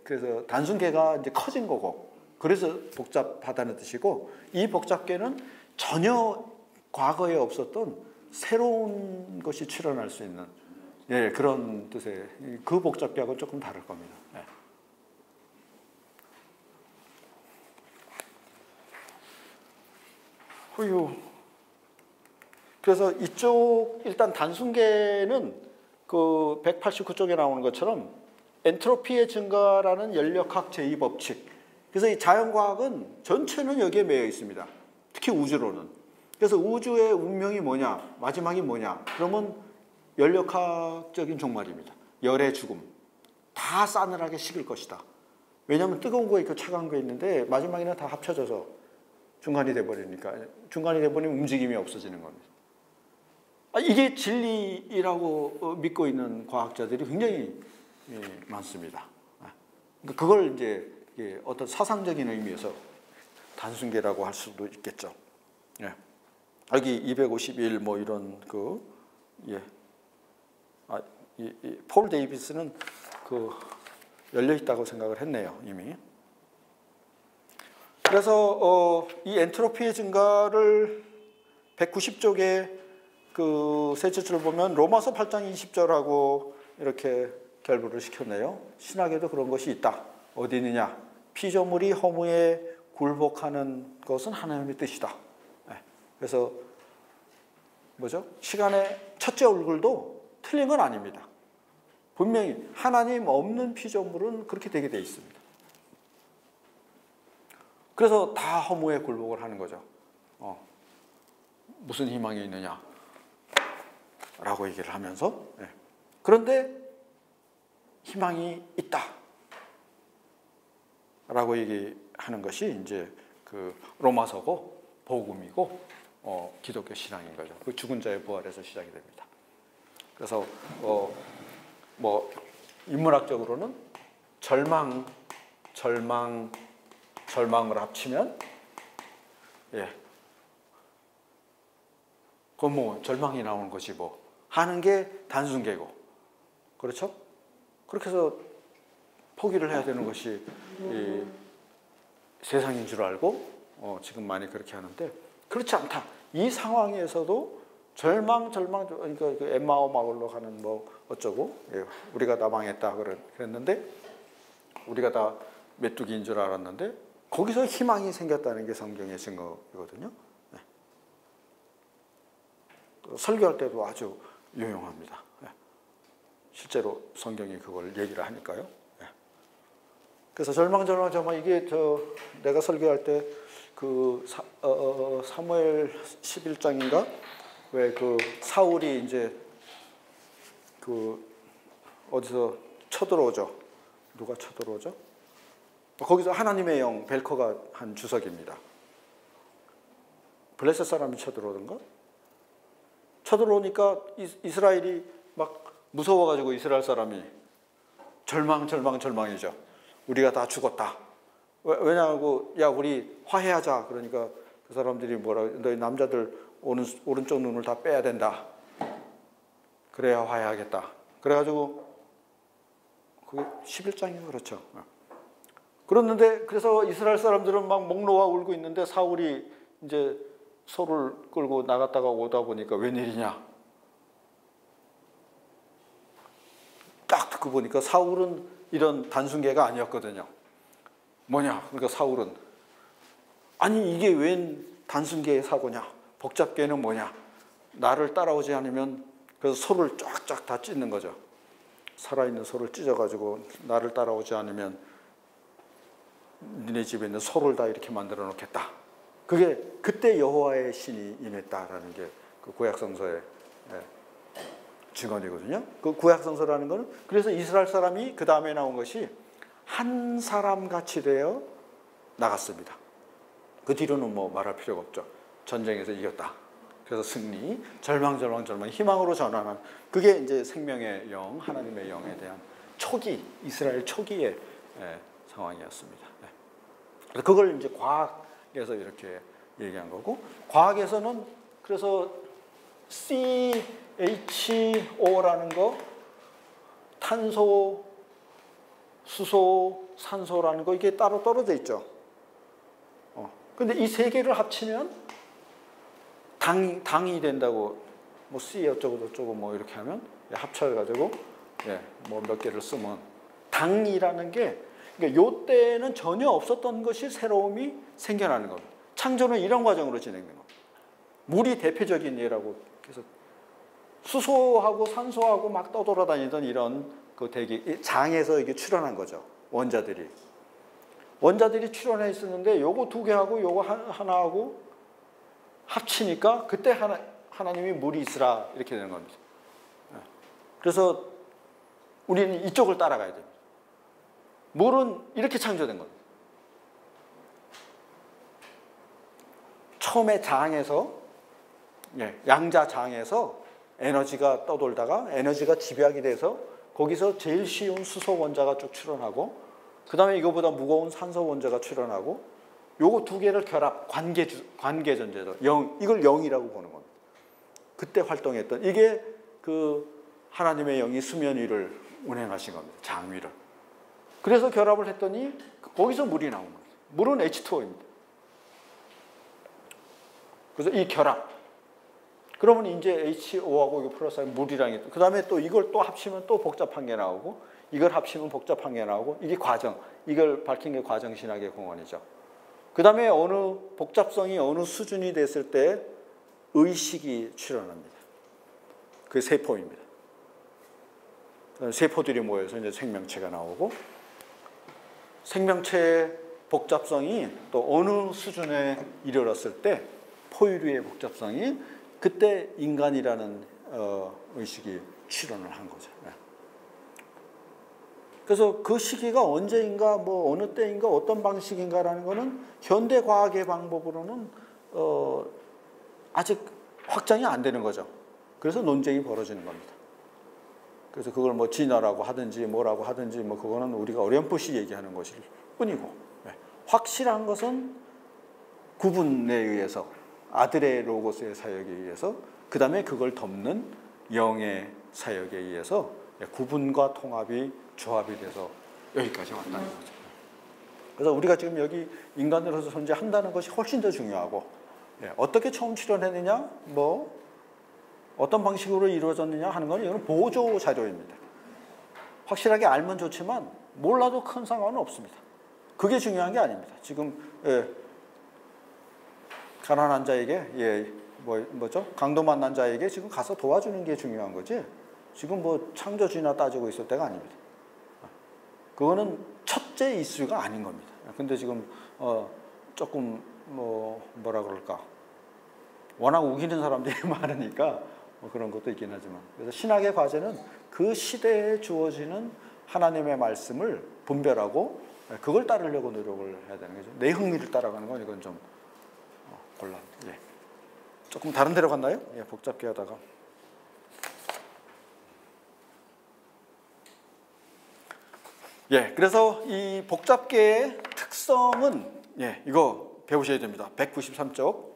그래서 단순계가 이제 커진 거고, 그래서 복잡하다는 뜻이고, 이 복잡계는 전혀 과거에 없었던 새로운 것이 출현할 수 있는 예, 그런 뜻의 그 복잡계하고는 조금 다를 겁니다. 예. 후유. 그래서 이쪽 일단 단순계는 그 189쪽에 나오는 것처럼 엔트로피의 증가라는 연력학 제2법칙. 그래서 이 자연과학은 전체는 여기에 매여 있습니다. 특히 우주로는. 그래서 우주의 운명이 뭐냐, 마지막이 뭐냐. 그러면 연력학적인 종말입니다. 열의 죽음. 다 싸늘하게 식을 것이다. 왜냐하면 뜨거운 거 있고 차가운 거 있는데 마지막에는 다 합쳐져서 중간이 돼버리니까 중간이 돼버리면 움직임이 없어지는 겁니다. 이게 진리라고 믿고 있는 과학자들이 굉장히 많습니다. 그걸 이제 어떤 사상적인 의미에서 단순계라고 할 수도 있겠죠. 예. 여기 251 뭐 이런 그 예. 폴 데이비스는 그 열려 있다고 생각을 했네요, 이미. 그래서 이 엔트로피의 증가를 190쪽에 그 셋째 줄 보면 로마서 8장 20절하고 이렇게 결부를 시켰네요. 신학에도 그런 것이 있다. 어디 있느냐? 피조물이 허무에 굴복하는 것은 하나님의 뜻이다. 그래서 뭐죠? 시간의 첫째 얼굴도 틀린 건 아닙니다. 분명히 하나님 없는 피조물은 그렇게 되게 돼 있습니다. 그래서 다 허무에 굴복을 하는 거죠. 무슨 희망이 있느냐? 라고 얘기를 하면서 그런데 희망이 있다. 라고 얘기하는 것이 이제 그 로마서고 복음이고 기독교 신앙인 거죠. 그 죽은 자의 부활에서 시작이 됩니다. 그래서 뭐 인문학적으로는 절망을 합치면 그건 뭐 절망이 나오는 것이 뭐 하는 게 단순계고 그렇죠? 그렇게 해서 포기를 해야 되는 것이 이 세상인 줄 알고 지금 많이 그렇게 하는데 그렇지 않다. 이 상황에서도 절망 그러니까 그 엠마오 마을로 가는 뭐 어쩌고 우리가 다 망했다 그랬는데 우리가 다 메뚜기인 줄 알았는데 거기서 희망이 생겼다는 게 성경의 증거이거든요. 설교할 때도 아주 유용합니다. 실제로 성경이 그걸 얘기를 하니까요. 그래서 절망 이게 내가 설교할 때 그 사무엘 11장인가 왜 그 사울이 이제 그 어디서 쳐들어오죠. 누가 쳐들어오죠? 거기서 하나님의 영 벨커가 한 주석입니다. 블레셋 사람이 쳐들어오던가? 쳐들어오니까 이스라엘이 막 무서워가지고 이스라엘 사람이 절망이죠. 우리가 다 죽었다. 왜냐하고 야 우리 화해하자. 그러니까 그 사람들이 너희 남자들 오른쪽 눈을 다 빼야 된다. 그래야 화해하겠다. 그래가지고 그게 11장이 그렇죠. 그랬는데 그래서 이스라엘 사람들은 막 목 놓아 울고 있는데 사울이 이제 소를 끌고 나갔다가 오다 보니까 웬일이냐. 딱 듣고 보니까 사울은 이런 단순계가 아니었거든요. 뭐냐? 그러니까 사울은 아니 이게 웬 단순계의 사고냐? 복잡계는 뭐냐? 나를 따라오지 않으면 그래서 소를 쫙쫙 다 찢는 거죠. 살아있는 소를 찢어가지고 나를 따라오지 않으면 니네 집에 있는 소를 다 이렇게 만들어 놓겠다. 그게 그때 여호와의 신이 임했다라는 게 그 구약성서의 증언이거든요. 그 구약성서라는 거는 그래서 이스라엘 사람이 그 다음에 나온 것이 한 사람 같이 되어 나갔습니다. 그 뒤로는 뭐 말할 필요가 없죠. 전쟁에서 이겼다. 그래서 승리, 절망, 희망으로 전환한 그게 이제 생명의 영, 하나님의 영에 대한 초기, 이스라엘 초기의 상황이었습니다. 그래서 그걸 이제 과학에서 이렇게 얘기한 거고, 과학에서는 그래서 CHO라는 거, 탄소, 수소, 산소라는 거 이게 따로 떨어져 있죠. 근데 이 세 개를 합치면 당이 된다고 뭐 C 어쩌고 저쩌고 뭐 이렇게 하면 합쳐가지고 뭐 몇 개를 쓰면 당이라는 게 그러니까 요 때는 전혀 없었던 것이 새로움이 생겨나는 겁니다. 창조는 이런 과정으로 진행된 겁니다. 물이 대표적인 예라고 해서 수소하고 산소하고 막 떠돌아다니던 이런 그 대기 장에서 이게 출현한 거죠. 원자들이 출현해 있었는데 요거 두 개하고 요거 하나하고 합치니까 그때 하나님이 물이 있으라 이렇게 되는 겁니다. 그래서 우리는 이쪽을 따라가야 됩니다. 물은 이렇게 창조된 겁니다. 처음에 장에서 양자장에서 에너지가 떠돌다가 에너지가 집약이 돼서 거기서 제일 쉬운 수소 원자가 쭉 출현하고 그 다음에 이거보다 무거운 산소 원자가 출현하고 요거 두 개를 결합 관계전제죠. 이걸 영이라고 보는 겁니다. 그때 활동했던 이게 그 하나님의 영이 수면 위를 운행하신 겁니다. 장 위를. 그래서 결합을 했더니 거기서 물이 나온 겁니다. 물은 H2O입니다. 그래서 이 결합. 그러면 이제 H5하고 이거 플러스하면 물이랑 그 다음에 또 이걸 또 합치면 또 복잡한 게 나오고 이걸 합치면 복잡한 게 나오고 이게 과정. 이걸 밝힌 게 과정신학의 공원이죠. 그 다음에 어느 복잡성이 어느 수준이 됐을 때 의식이 출현합니다. 그게 세포입니다. 세포들이 모여서 이제 생명체가 나오고 생명체의 복잡성이 또 어느 수준에 이르렀을 때 포유류의 복잡성이 그때 인간이라는 의식이 출현을 한 거죠. 그래서 그 시기가 언제인가 뭐 어느 때인가 어떤 방식인가라는 거는 현대 과학의 방법으로는 아직 확정이 안 되는 거죠. 그래서 논쟁이 벌어지는 겁니다. 그래서 그걸 뭐 진화라고 하든지 뭐라고 하든지 뭐 그거는 우리가 어렴풋이 얘기하는 것일 뿐이고 확실한 것은 구분에 의해서 아들의 로고스의 사역에 의해서 그 다음에 그걸 덮는 영의 사역에 의해서 구분과 통합이 조합이 돼서 여기까지 왔다는 거죠. 그래서 우리가 지금 여기 인간으로서 존재한다는 것이 훨씬 더 중요하고 어떻게 처음 출현했느냐 뭐 어떤 방식으로 이루어졌느냐 하는 건 이건 보조 자료입니다. 확실하게 알면 좋지만 몰라도 큰 상관은 없습니다. 그게 중요한 게 아닙니다. 지금 가난한 자에게 뭐죠? 강도 만난 자에게 지금 가서 도와주는 게 중요한 거지. 지금 뭐 창조주의나 따지고 있을 때가 아닙니다. 그거는 첫째 이슈가 아닌 겁니다. 근데 지금 조금 뭐라 그럴까? 워낙 우기는 사람들이 많으니까 뭐 그런 것도 있긴 하지만 그래서 신학의 과제는 그 시대에 주어지는 하나님의 말씀을 분별하고 그걸 따르려고 노력을 해야 되는 거죠. 내 흥미를 따라가는 건 이건 좀 곤란. 조금 다른 데로 갔나요? 복잡게 하다가. 그래서 이 복잡계의 특성은 이거 배우셔야 됩니다. 193쪽.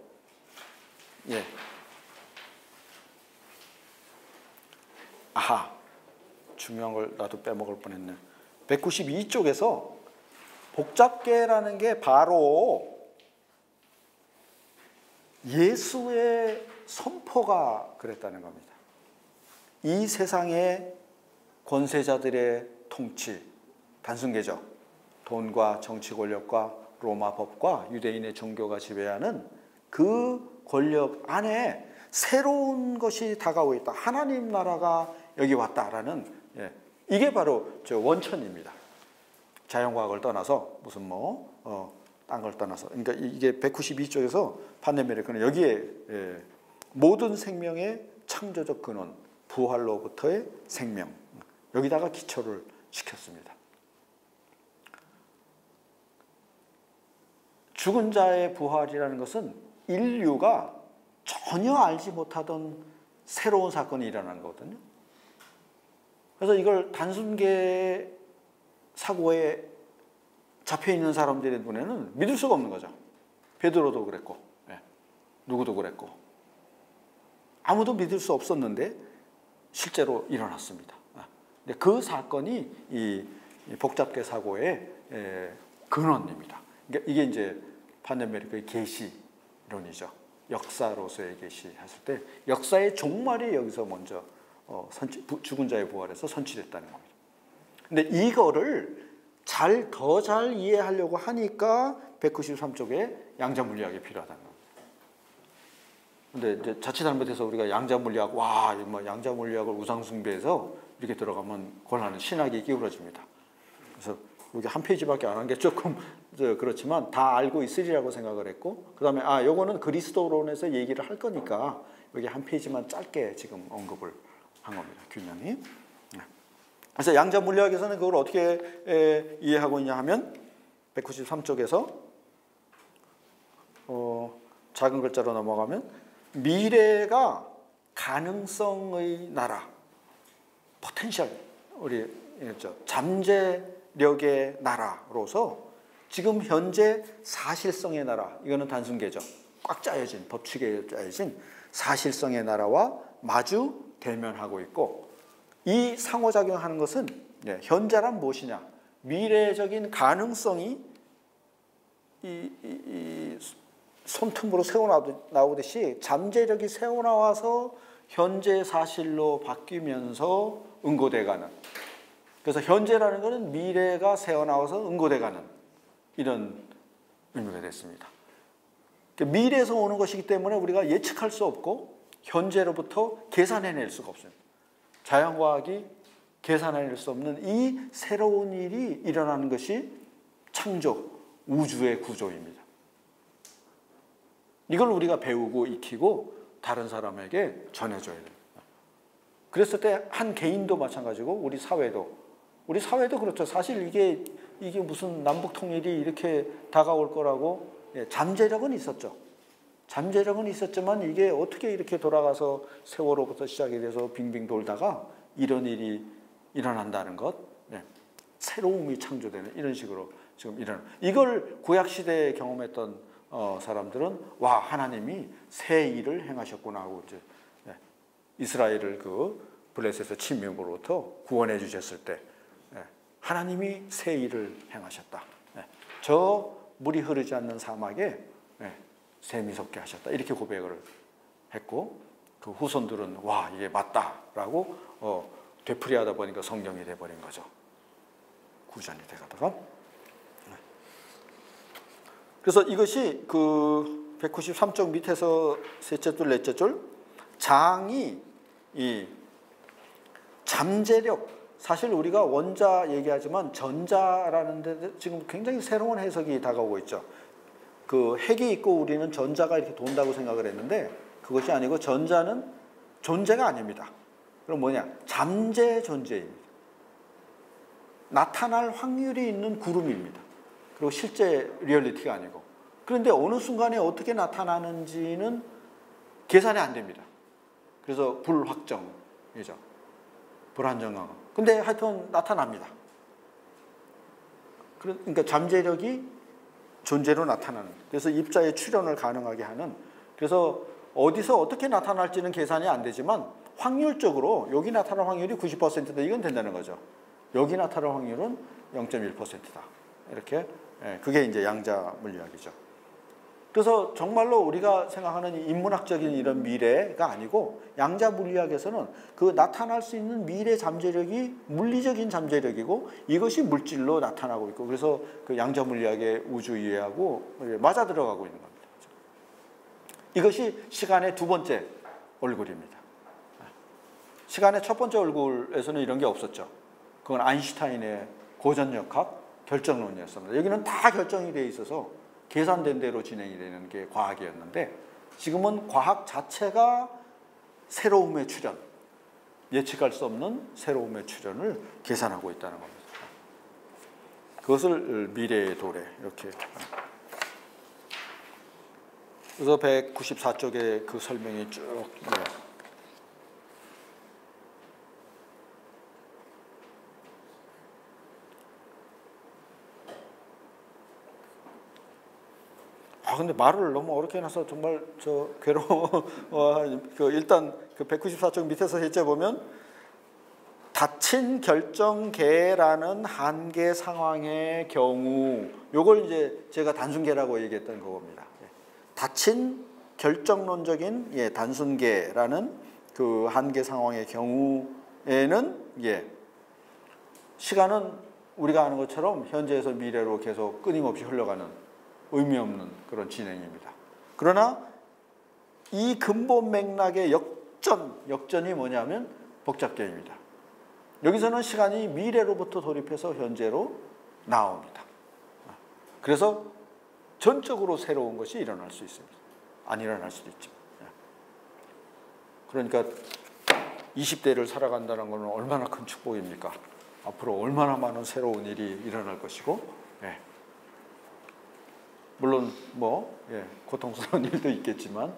아하, 중요한 걸 나도 빼먹을 뻔했네. 192쪽에서 복잡계라는 게 바로 예수의 선포가 그랬다는 겁니다. 이 세상의 권세자들의 통치, 단순계죠. 돈과 정치 권력과 로마 법과 유대인의 종교가 지배하는 그 권력 안에 새로운 것이 다가오고 있다. 하나님 나라가 여기 왔다라는 이게 바로 저 원천입니다. 자연과학을 떠나서 무슨 딴 걸 떠나서 그러니까 이게 192쪽에서 판네메르크는 여기에 모든 생명의 창조적 근원 부활로부터의 생명 여기다가 기초를 시켰습니다. 죽은 자의 부활이라는 것은 인류가 전혀 알지 못하던 새로운 사건이 일어난 거거든요. 그래서 이걸 단순계 사고에 잡혀있는 사람들의 눈에는 믿을 수가 없는 거죠. 베드로도 그랬고 누구도 그랬고 아무도 믿을 수 없었는데 실제로 일어났습니다. 근데 그 사건이 이 복잡계 사고의 근원입니다. 그러니까 이게 이제 판네메르크의 계시론이죠. 역사로서의 계시했을 때 역사의 종말이 여기서 먼저 죽은 자의 부활에서 선취됐다는 겁니다. 근데 이거를 더 잘 이해하려고 하니까 193쪽에 양자 물리학이 필요하다는 겁니다. 근데 이제 자칫 잘못해서 우리가 양자 물리학, 뭐 양자 물리학을 우상 숭배해서 이렇게 들어가면 곤란한 신학이 기울어집니다. 그래서 여기 한 페이지밖에 안 한 게 조금 그렇지만 다 알고 있으리라고 생각을 했고, 그다음에 요거는 그리스도론에서 얘기를 할 거니까 여기 한 페이지만 짧게 지금 언급을 한 겁니다. 균형이. 그래서 양자 물리학에서는 그걸 어떻게 이해하고 있냐 하면 193쪽에서 작은 글자로 넘어가면 미래가 가능성의 나라, 포텐셜, 우리 잠재력의 나라로서 지금 현재 사실성의 나라, 이거는 단순계죠. 꽉 짜여진, 법칙에 짜여진 사실성의 나라와 마주 대면하고 있고, 이 상호작용하는 것은 현재란 무엇이냐, 미래적인 가능성이 이 손틈으로 새어나오듯이 잠재력이 새어나와서 현재 사실로 바뀌면서 응고돼가는, 그래서 현재라는 것은 미래가 새어나와서 응고돼가는 이런 의미가 됐습니다. 미래에서 오는 것이기 때문에 우리가 예측할 수 없고 현재로부터 계산해낼 수가 없습니다. 자연과학이 계산해낼 수 없는 이 새로운 일이 일어나는 것이 창조, 우주의 구조입니다. 이걸 우리가 배우고 익히고 다른 사람에게 전해줘야 됩니다. 그랬을 때 한 개인도 마찬가지고 우리 사회도 그렇죠. 사실 이게 무슨 남북 통일이 이렇게 다가올 거라고 잠재력은 있었죠. 잠재력은 있었지만 이게 어떻게 이렇게 돌아가서 세월호부터 시작이 돼서 빙빙 돌다가 이런 일이 일어난다는 것, 새로움이 창조되는 이런 식으로 지금 이걸 구약 시대에 경험했던 사람들은 하나님이 새 일을 행하셨구나 하고 이제 이스라엘을 그 블레셋의 침묵으로부터 구원해 주셨을 때 하나님이 새 일을 행하셨다. 저 물이 흐르지 않는 사막에 샘이 솟게 하셨다. 이렇게 고백을 했고, 그 후손들은 이게 맞다라고 되풀이하다 보니까 성경이 돼버린 거죠. 구전이 돼가다가. 그래서 이것이 그 193쪽 밑에서 셋째 줄, 넷째 줄, 장이 이 잠재력, 사실 우리가 원자 얘기하지만 전자라는 데 지금 굉장히 새로운 해석이 다가오고 있죠. 그 핵이 있고 우리는 전자가 이렇게 돈다고 생각을 했는데 그것이 아니고 전자는 존재가 아닙니다. 그럼 뭐냐? 잠재 존재입니다. 나타날 확률이 있는 구름입니다. 그리고 실제 리얼리티가 아니고. 그런데 어느 순간에 어떻게 나타나는지는 계산이 안 됩니다. 그래서 불확정이죠. 불안정한. 근데 하여튼 나타납니다. 그러니까 잠재력이 존재로 나타나는. 그래서 입자의 출현을 가능하게 하는. 그래서 어디서 어떻게 나타날지는 계산이 안 되지만 확률적으로 여기 나타날 확률이 90%다. 이건 된다는 거죠. 여기 나타날 확률은 0.1%다. 이렇게. 그게 이제 양자 물리학이죠. 그래서 정말로 우리가 생각하는 인문학적인 이런 미래가 아니고 양자 물리학에서는 그 나타날 수 있는 미래 잠재력이 물리적인 잠재력이고 이것이 물질로 나타나고 있고, 그래서 그 양자 물리학의 우주 이해하고 맞아 들어가고 있는 겁니다. 이것이 시간의 두 번째 얼굴입니다. 시간의 첫 번째 얼굴에서는 이런 게 없었죠. 그건 아인슈타인의 고전역학 결정론이었습니다. 여기는 다 결정이 되어 있어서 계산된 대로 진행이 되는 게 과학이었는데, 지금은 과학 자체가 새로움의 출현, 예측할 수 없는 새로움의 출현을 계산하고 있다는 겁니다. 그것을 미래의 도래, 이렇게. 그래서 194쪽에 그 설명이 쭉. 근데 말을 너무 어렵게 해놔서 정말 괴로워. 일단 그 194쪽 밑에서 셋째 보면 닫힌 결정계라는 한계 상황의 경우, 요걸 이제 제가 단순계라고 얘기했던 그겁니다. 닫힌 결정론적인 단순계라는 그 한계 상황의 경우에는 시간은 우리가 아는 것처럼 현재에서 미래로 계속 끊임없이 흘러가는 의미 없는 그런 진행입니다. 그러나 이 근본 맥락의 역전이 뭐냐면 복잡계입니다. 여기서는 시간이 미래로부터 돌입해서 현재로 나옵니다. 그래서 전적으로 새로운 것이 일어날 수 있습니다. 안 일어날 수도 있지만. 그러니까 20대를 살아간다는 것은 얼마나 큰 축복입니까? 앞으로 얼마나 많은 새로운 일이 일어날 것이고, 물론 고통스러운 일도 있겠지만,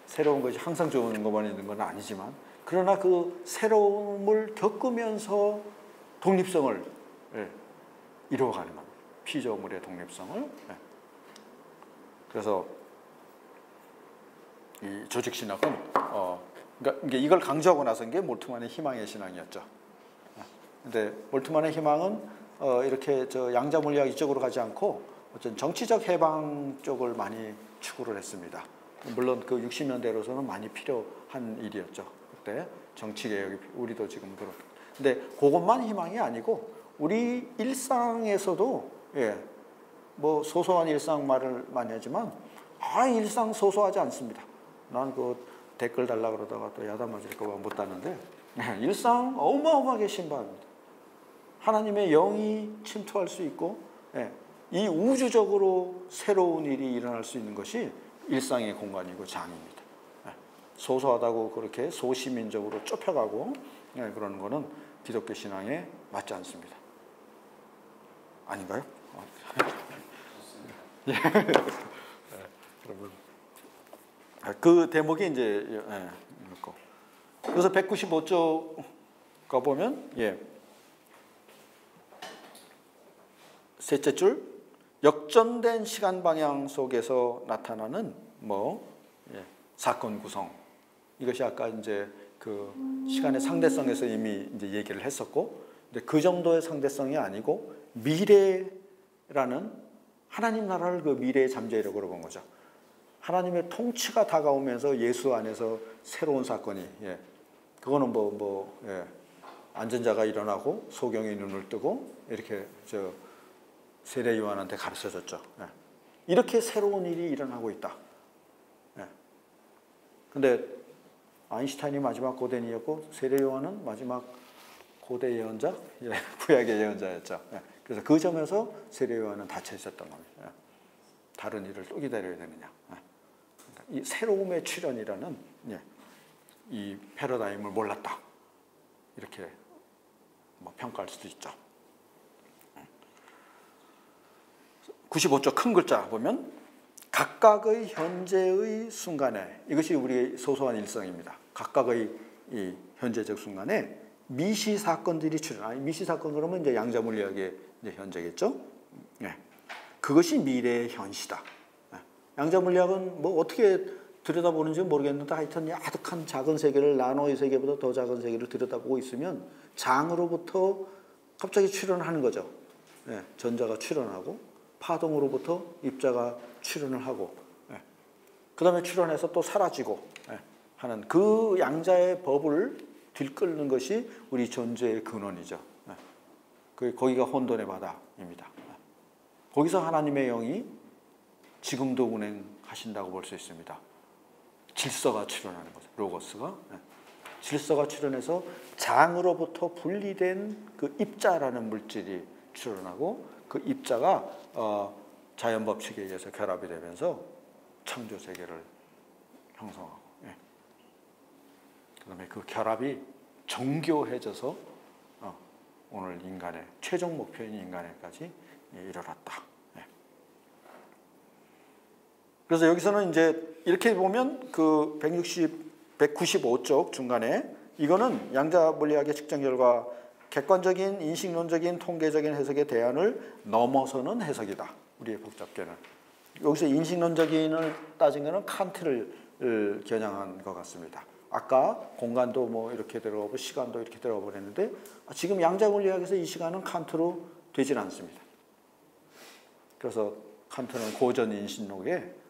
새로운 것이 항상 좋은 것만 있는 건 아니지만, 그러나 그 새로움을 겪으면서 독립성을 이루어가는 겁니다. 피조물의 독립성을. 그래서 이 조직신학은 그러니까 이걸 강조하고 나선 게 몰트만의 희망의 신앙이었죠. 근데 몰트만의 희망은 이렇게 양자 물리학 이쪽으로 가지 않고 어떤 정치적 해방 쪽을 많이 추구를 했습니다. 물론 그 60년대로서는 많이 필요한 일이었죠. 그때 정치 개혁이 우리도 지금 그렇고. 근데 그것만 희망이 아니고 우리 일상에서도 뭐 소소한 일상 말을 많이 하지만 일상 소소하지 않습니다. 난 그 댓글 달라 그러다가 또 야단 맞을까 봐 못 다는데 일상 어마어마하게 신박합니다. 하나님의 영이 침투할 수 있고 이 우주적으로 새로운 일이 일어날 수 있는 것이 일상의 공간이고 장입니다. 소소하다고 그렇게 소시민적으로 좁혀가고 그러는 거는 기독교 신앙에 맞지 않습니다. 아닌가요? 여러분, 그 대목이 이제 이거. 그래서 195쪽 가 보면 셋째 줄 역전된 시간 방향 속에서 나타나는 사건 구성. 이것이 아까 이제 그 시간의 상대성에서 이미 이제 얘기를 했었고, 근데 그 정도의 상대성이 아니고 미래라는 하나님 나라를 그 미래의 잠재력으로 본 거죠. 하나님의 통치가 다가오면서 예수 안에서 새로운 사건이 그거는 안전자가 일어나고 소경이 눈을 뜨고 이렇게 세례 요한한테 가르쳐줬죠. 이렇게 새로운 일이 일어나고 있다. 근데 아인슈타인이 마지막 고대인이었고 세례 요한은 마지막 고대 예언자, 구약의 예언자였죠. 그래서 그 점에서 세례 요한은 닫혀 있었던 겁니다. 다른 일을 또 기다려야 되느냐. 이 새로움의 출현이라는 이 패러다임을 몰랐다. 이렇게 평가할 수도 있죠. 95쪽 큰 글자 보면 각각의 현재의 순간에, 이것이 우리의 소소한 일상입니다. 각각의 이 현재적 순간에 미시 사건들이 출현. 미시 사건 그러면 이제 양자 물리학의 이제 현재겠죠. 그것이 미래의 현시다. 양자 물리학은 뭐 어떻게 들여다보는지 모르겠는데 하여튼 아득한 작은 세계를 나노의 세계보다 더 작은 세계를 들여다보고 있으면 장으로부터 갑자기 출현하는 거죠. 전자가 출현하고 파동으로부터 입자가 출현을 하고 그 다음에 출현해서 또 사라지고 하는 그 양자의 법을 들끓는 것이 우리 존재의 근원이죠. 거기가 혼돈의 바다입니다. 거기서 하나님의 영이 지금도 운행하신다고 볼 수 있습니다. 질서가 출현하는 거죠. 로고스가. 질서가 출현해서 장으로부터 분리된 그 입자라는 물질이 출현하고 그 입자가 자연 법칙에 의해서 결합이 되면서 창조 세계를 형성하고 그다음에 그 결합이 정교해져서 오늘 인간의 최종 목표인 인간에까지 이르렀다. 그래서 여기서는 이제 이렇게 보면 그 195쪽 중간에 이거는 양자 물리학의 측정 결과 객관적인 인식론적인 통계적인 해석의 대안을 넘어서는 해석이다. 우리의 복잡계는. 여기서 인식론적인을 따진 것은 칸트를 겨냥한 것 같습니다. 아까 공간도 뭐 이렇게 들어가고 시간도 이렇게 들어가 버렸는데 지금 양자 물리학에서 이 시간은 칸트로 되질 않습니다. 그래서 칸트는 고전 인식론의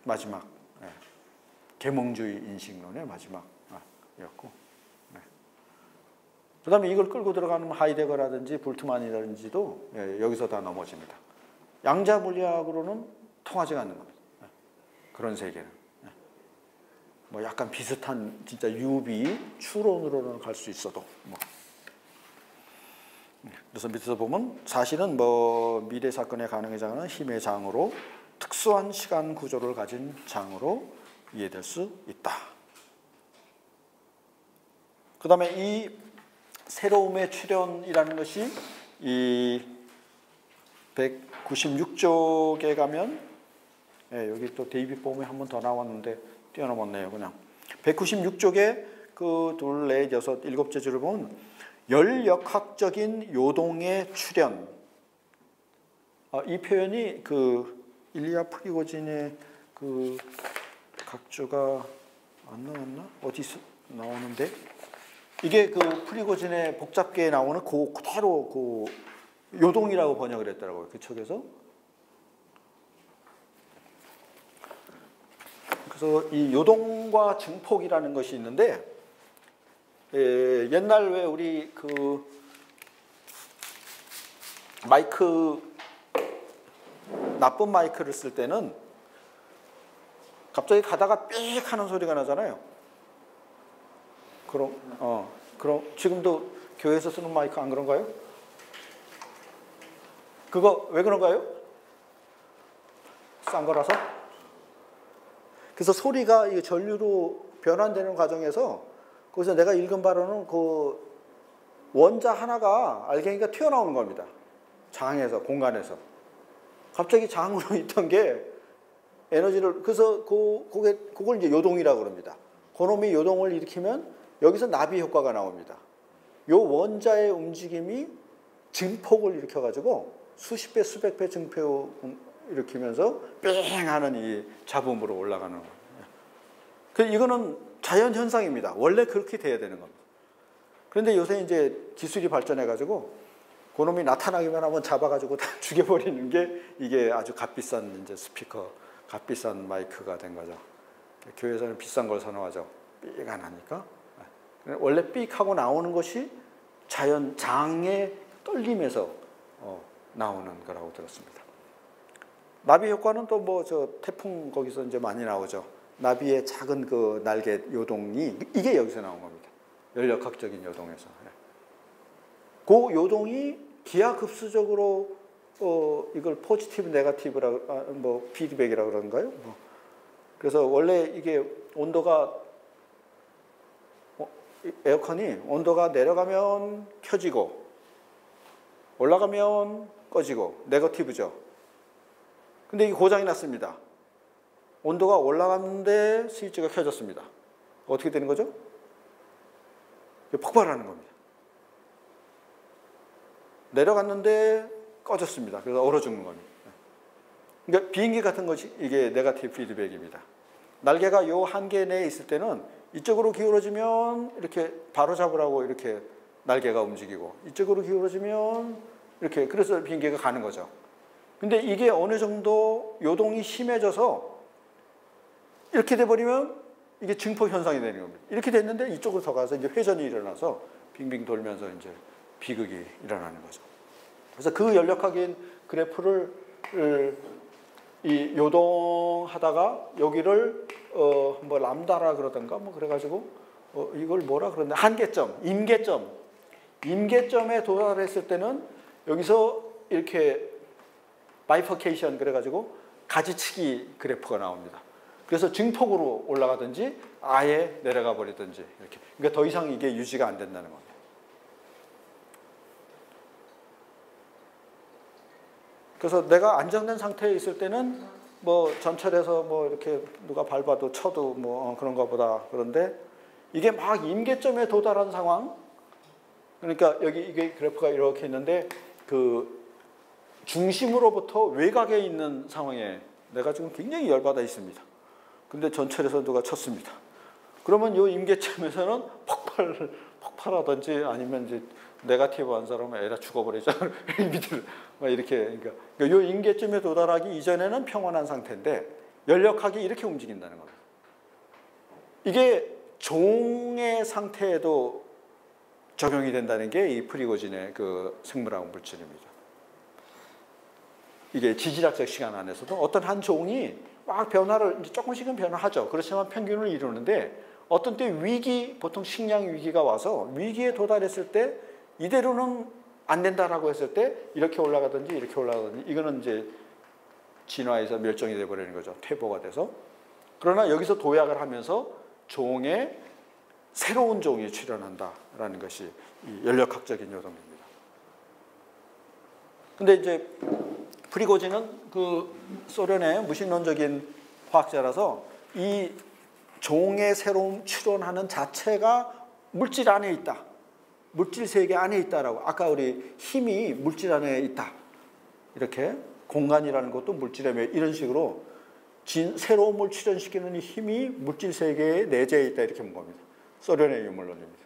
마지막 계몽주의 인식론의 마지막이었고, 네. 그다음에 이걸 끌고 들어가는 하이데거라든지 볼트만이라든지도 여기서 다 넘어집니다. 양자 물리학으로는 통하지가 않는 겁니다. 그런 세계는. 뭐 약간 비슷한 진짜 유비 추론으로는 갈 수 있어도 뭐. 그래서 밑에서 보면 사실은 뭐 미래 사건의 가능의 장은 힘의 장으로 특수한 시간 구조를 가진 장으로 이해될 수 있다. 그 다음에 이 새로움의 출현이라는 것이 이 196쪽에 가면, 여기 또 데이빗 봄에 한 번 더 나왔는데 뛰어넘었네요. 그냥 196쪽에 그 둘, 넷, 여섯, 일곱째 줄을 보면 열역학적인 요동의 출현. 이 표현이 그 일리아 프리고진의 그 각주가 안 나왔나? 어디서 나오는데? 이게 그 프리고진의 복잡계에 나오는 그 그대로 그 요동이라고 번역을 했더라고요. 그 책에서. 그래서 이 요동과 증폭이라는 것이 있는데, 옛날 왜 우리 그 마이크, 나쁜 마이크를 쓸 때는 갑자기 가다가 삑 하는 소리가 나잖아요. 그럼 지금도 교회에서 쓰는 마이크 안 그런가요? 그거 왜 그런가요? 싼 거라서? 그래서 소리가 이 전류로 변환되는 과정에서, 거기서 내가 읽은 바로는 그 원자 하나가 알갱이가 튀어나오는 겁니다. 장에서, 공간에서. 갑자기 장으로 있던 게 에너지를, 그래서 그걸 이제 요동이라고 그럽니다. 그놈이 요동을 일으키면 여기서 나비 효과가 나옵니다. 요 원자의 움직임이 증폭을 일으켜가지고 수십 배, 수백 배 증폭을 일으키면서 뺑 하는 이 잡음으로 올라가는 거예요. 이거는 자연 현상입니다. 원래 그렇게 돼야 되는 겁니다. 그런데 요새 이제 기술이 발전해가지고 그놈이 나타나기만 하면 잡아가지고 다 죽여버리는 게 이게 아주 값비싼 이제 스피커, 값비싼 마이크가 된 거죠. 교회에서는 비싼 걸 선호하죠. 삑 안 하니까. 원래 삑 하고 나오는 것이 자연 장의 떨림에서 나오는 거라고 들었습니다. 나비 효과는 또 뭐 저 태풍 거기서 이제 많이 나오죠. 나비의 작은 그 날개 요동이 이게 여기서 나온 겁니다. 열역학적인 요동에서. 그 요동이 기하급수적으로 이걸 포지티브, 네거티브라 뭐 피드백이라 그런가요? 그래서 원래 이게 온도가 에어컨이 온도가 내려가면 켜지고 올라가면 꺼지고 네거티브죠. 근데 이게 고장이 났습니다. 온도가 올라갔는데 스위치가 켜졌습니다. 어떻게 되는 거죠? 폭발하는 겁니다. 내려갔는데 꺼졌습니다. 그래서 얼어 죽는 겁니다. 그러니까 비행기 같은 것이 이게 네거티브 피드백입니다. 날개가 요 한계 내에 있을 때는 이쪽으로 기울어지면 이렇게 바로 잡으라고 이렇게 날개가 움직이고, 이쪽으로 기울어지면 이렇게, 그래서 비행기가 가는 거죠. 근데 이게 어느 정도 요동이 심해져서 이렇게 돼버리면 이게 증폭 현상이 되는 겁니다. 이렇게 됐는데 이쪽으로 더 가서 이제 회전이 일어나서 빙빙 돌면서 이제 비극이 일어나는 거죠. 그래서 그 열역학인 그래프를 이 요동하다가 여기를 뭐 람다라 그러던가 뭐 그래가지고 이걸 뭐라 그러는데 한계점, 임계점에 도달했을 때는 여기서 이렇게 바이퍼케이션 그래가지고 가지치기 그래프가 나옵니다. 그래서 증폭으로 올라가든지 아예 내려가 버리든지 이렇게. 그러니까 더 이상 이게 유지가 안 된다는 겁니다. 그래서 내가 안정된 상태에 있을 때는 뭐 전철에서 뭐 이렇게 누가 밟아도 쳐도 뭐 그런 거보다, 그런데 이게 막 임계점에 도달한 상황, 그러니까 여기 이게 그래프가 이렇게 있는데 그 중심으로부터 외곽에 있는 상황에 내가 지금 굉장히 열받아 있습니다. 근데 전철에서 누가 쳤습니다. 그러면 이 임계점에서는 폭발하든지 아니면 이제 네거티브한 사람은 에라 죽어버리자 밑을 막 이렇게, 그러니까 이 임계점에 도달하기 이전에는 평온한 상태인데 열역학이 이렇게 움직인다는 거예요. 이게 종의 상태에도 적용이 된다는 게 이 프리고진의 그 생물학 물질입니다. 이게 지질학적 시간 안에서도 어떤 한 종이 막 변화를 이제 조금씩은 변화하죠. 그렇지만 평균을 이루는데 어떤 때 위기, 보통 식량 위기가 와서 위기에 도달했을 때 이대로는 안 된다라고 했을 때 이렇게 올라가든지 이렇게 올라가든지 이거는 이제 진화해서 멸종이 돼버리는 거죠. 퇴보가 돼서. 그러나 여기서 도약을 하면서 종의 새로운 종이 출현한다라는 것이 이 연력학적인 요동입니다. 근데 이제 프리고진은 그 소련의 무신론적인 화학자라서 이 종의 새로운 출현하는 자체가 물질 안에 있다. 물질 세계 안에 있다라고. 아까 우리 힘이 물질 안에 있다. 이렇게 공간이라는 것도 물질에 이런 식으로 새로움을 출현시키는 이 힘이 물질 세계에 내재해 있다 이렇게 본 겁니다. 소련의 유물론입니다.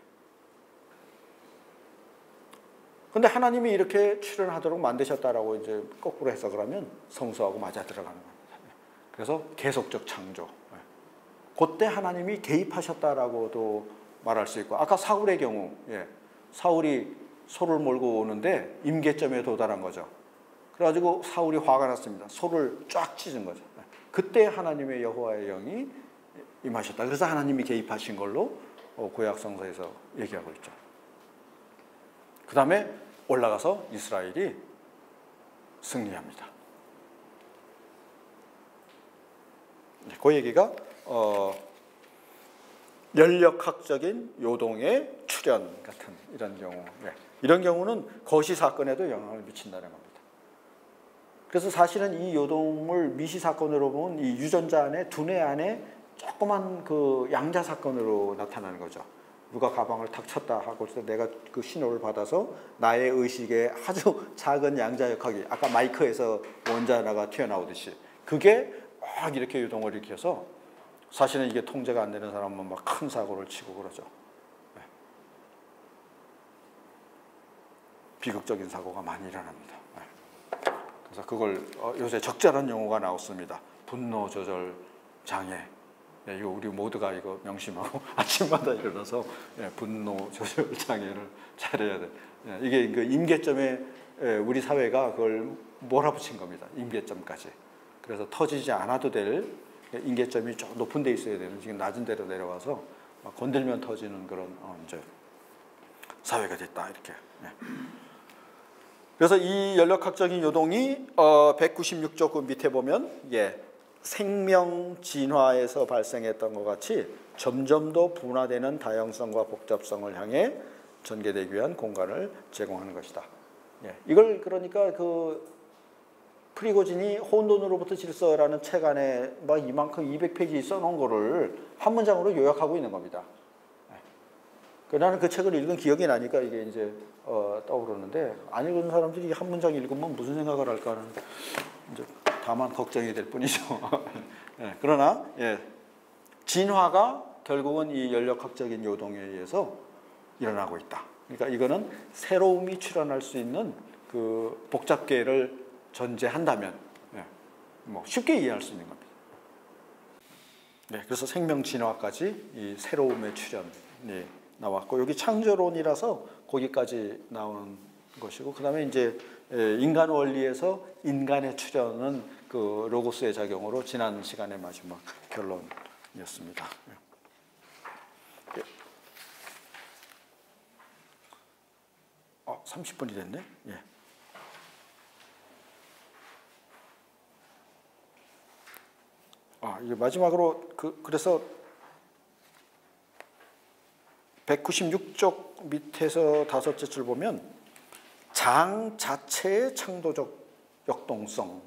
근데 하나님이 이렇게 출현하도록 만드셨다라고 이제 거꾸로 해석을 하면 성수하고 맞아 들어가는 겁니다. 그래서 계속적 창조. 그때 하나님이 개입하셨다라고도 말할 수 있고, 아까 사울의 경우, 사울이 소를 몰고 오는데 임계점에 도달한 거죠. 그래가지고 사울이 화가 났습니다. 소를 쫙 찢은 거죠. 그때 하나님의 여호와의 영이 임하셨다. 그래서 하나님이 개입하신 걸로 구약 성서에서 얘기하고 있죠. 그 다음에 올라가서 이스라엘이 승리합니다. 그 얘기가 연력학적인 요동의 출현 같은 이런 경우, 이런 경우는 거시 사건에도 영향을 미친다는 겁니다. 그래서 사실은 이 요동을 미시 사건으로 보면 이 유전자 안에 두뇌 안에 조그만 그 양자 사건으로 나타나는 거죠. 누가 가방을 탁 쳤다 하고 내가 그 신호를 받아서 나의 의식에 아주 작은 양자 역학이 아까 마이크에서 원자가 튀어나오듯이 그게 막 이렇게 유동을 일으켜서 사실은 이게 통제가 안 되는 사람은 막 큰 사고를 치고 그러죠. 비극적인 사고가 많이 일어납니다. 그래서 그걸 요새 적절한 용어가 나왔습니다. 분노 조절 장애. 이거 우리 모두가 이거 명심하고 아침마다 일어나서 분노 조절 장애를 잘해야 돼. 이게 그 임계점에 우리 사회가 그걸 몰아붙인 겁니다. 임계점까지. 그래서 터지지 않아도 될 임계점이 좀 높은 데 있어야 되는 지금 낮은 데로 내려와서 막 건들면 터지는 그런 이제 사회가 됐다 이렇게. 그래서 이 연력학적인 요동이 196쪽 그 밑에 보면 생명 진화에서 발생했던 것 같이 점점 더 분화되는 다양성과 복잡성을 향해 전개되기 위한 공간을 제공하는 것이다. 이걸 그러니까 그 프리고진이 혼돈으로부터 질서라는 책 안에 막 이만큼 200페이지 써놓은 거를 한 문장으로 요약하고 있는 겁니다. 나는 그 책을 읽은 기억이 나니까 이게 이제 떠오르는데 안 읽은 사람들이 한 문장 읽으면 무슨 생각을 할까 하는 이제 다만 걱정이 될 뿐이죠. 그러나 진화가 결국은 이 연력학적인 요동에 의해서 일어나고 있다. 그러니까 이거는 새로움이 출현할 수 있는 그 복잡계를 전제한다면 뭐 쉽게 이해할 수 있는 겁니다. 그래서 생명 진화까지 이 새로움의 출현이 나왔고 여기 창조론이라서 거기까지 나오는 것이고 그 다음에 이제 인간 원리에서 인간의 출현은 그 로고스의 작용으로 지난 시간의 마지막 결론이었습니다. 30분이 됐네. 이게 마지막으로 그래서 196쪽 밑에서 다섯째 줄 보면 장 자체의 창조적 역동성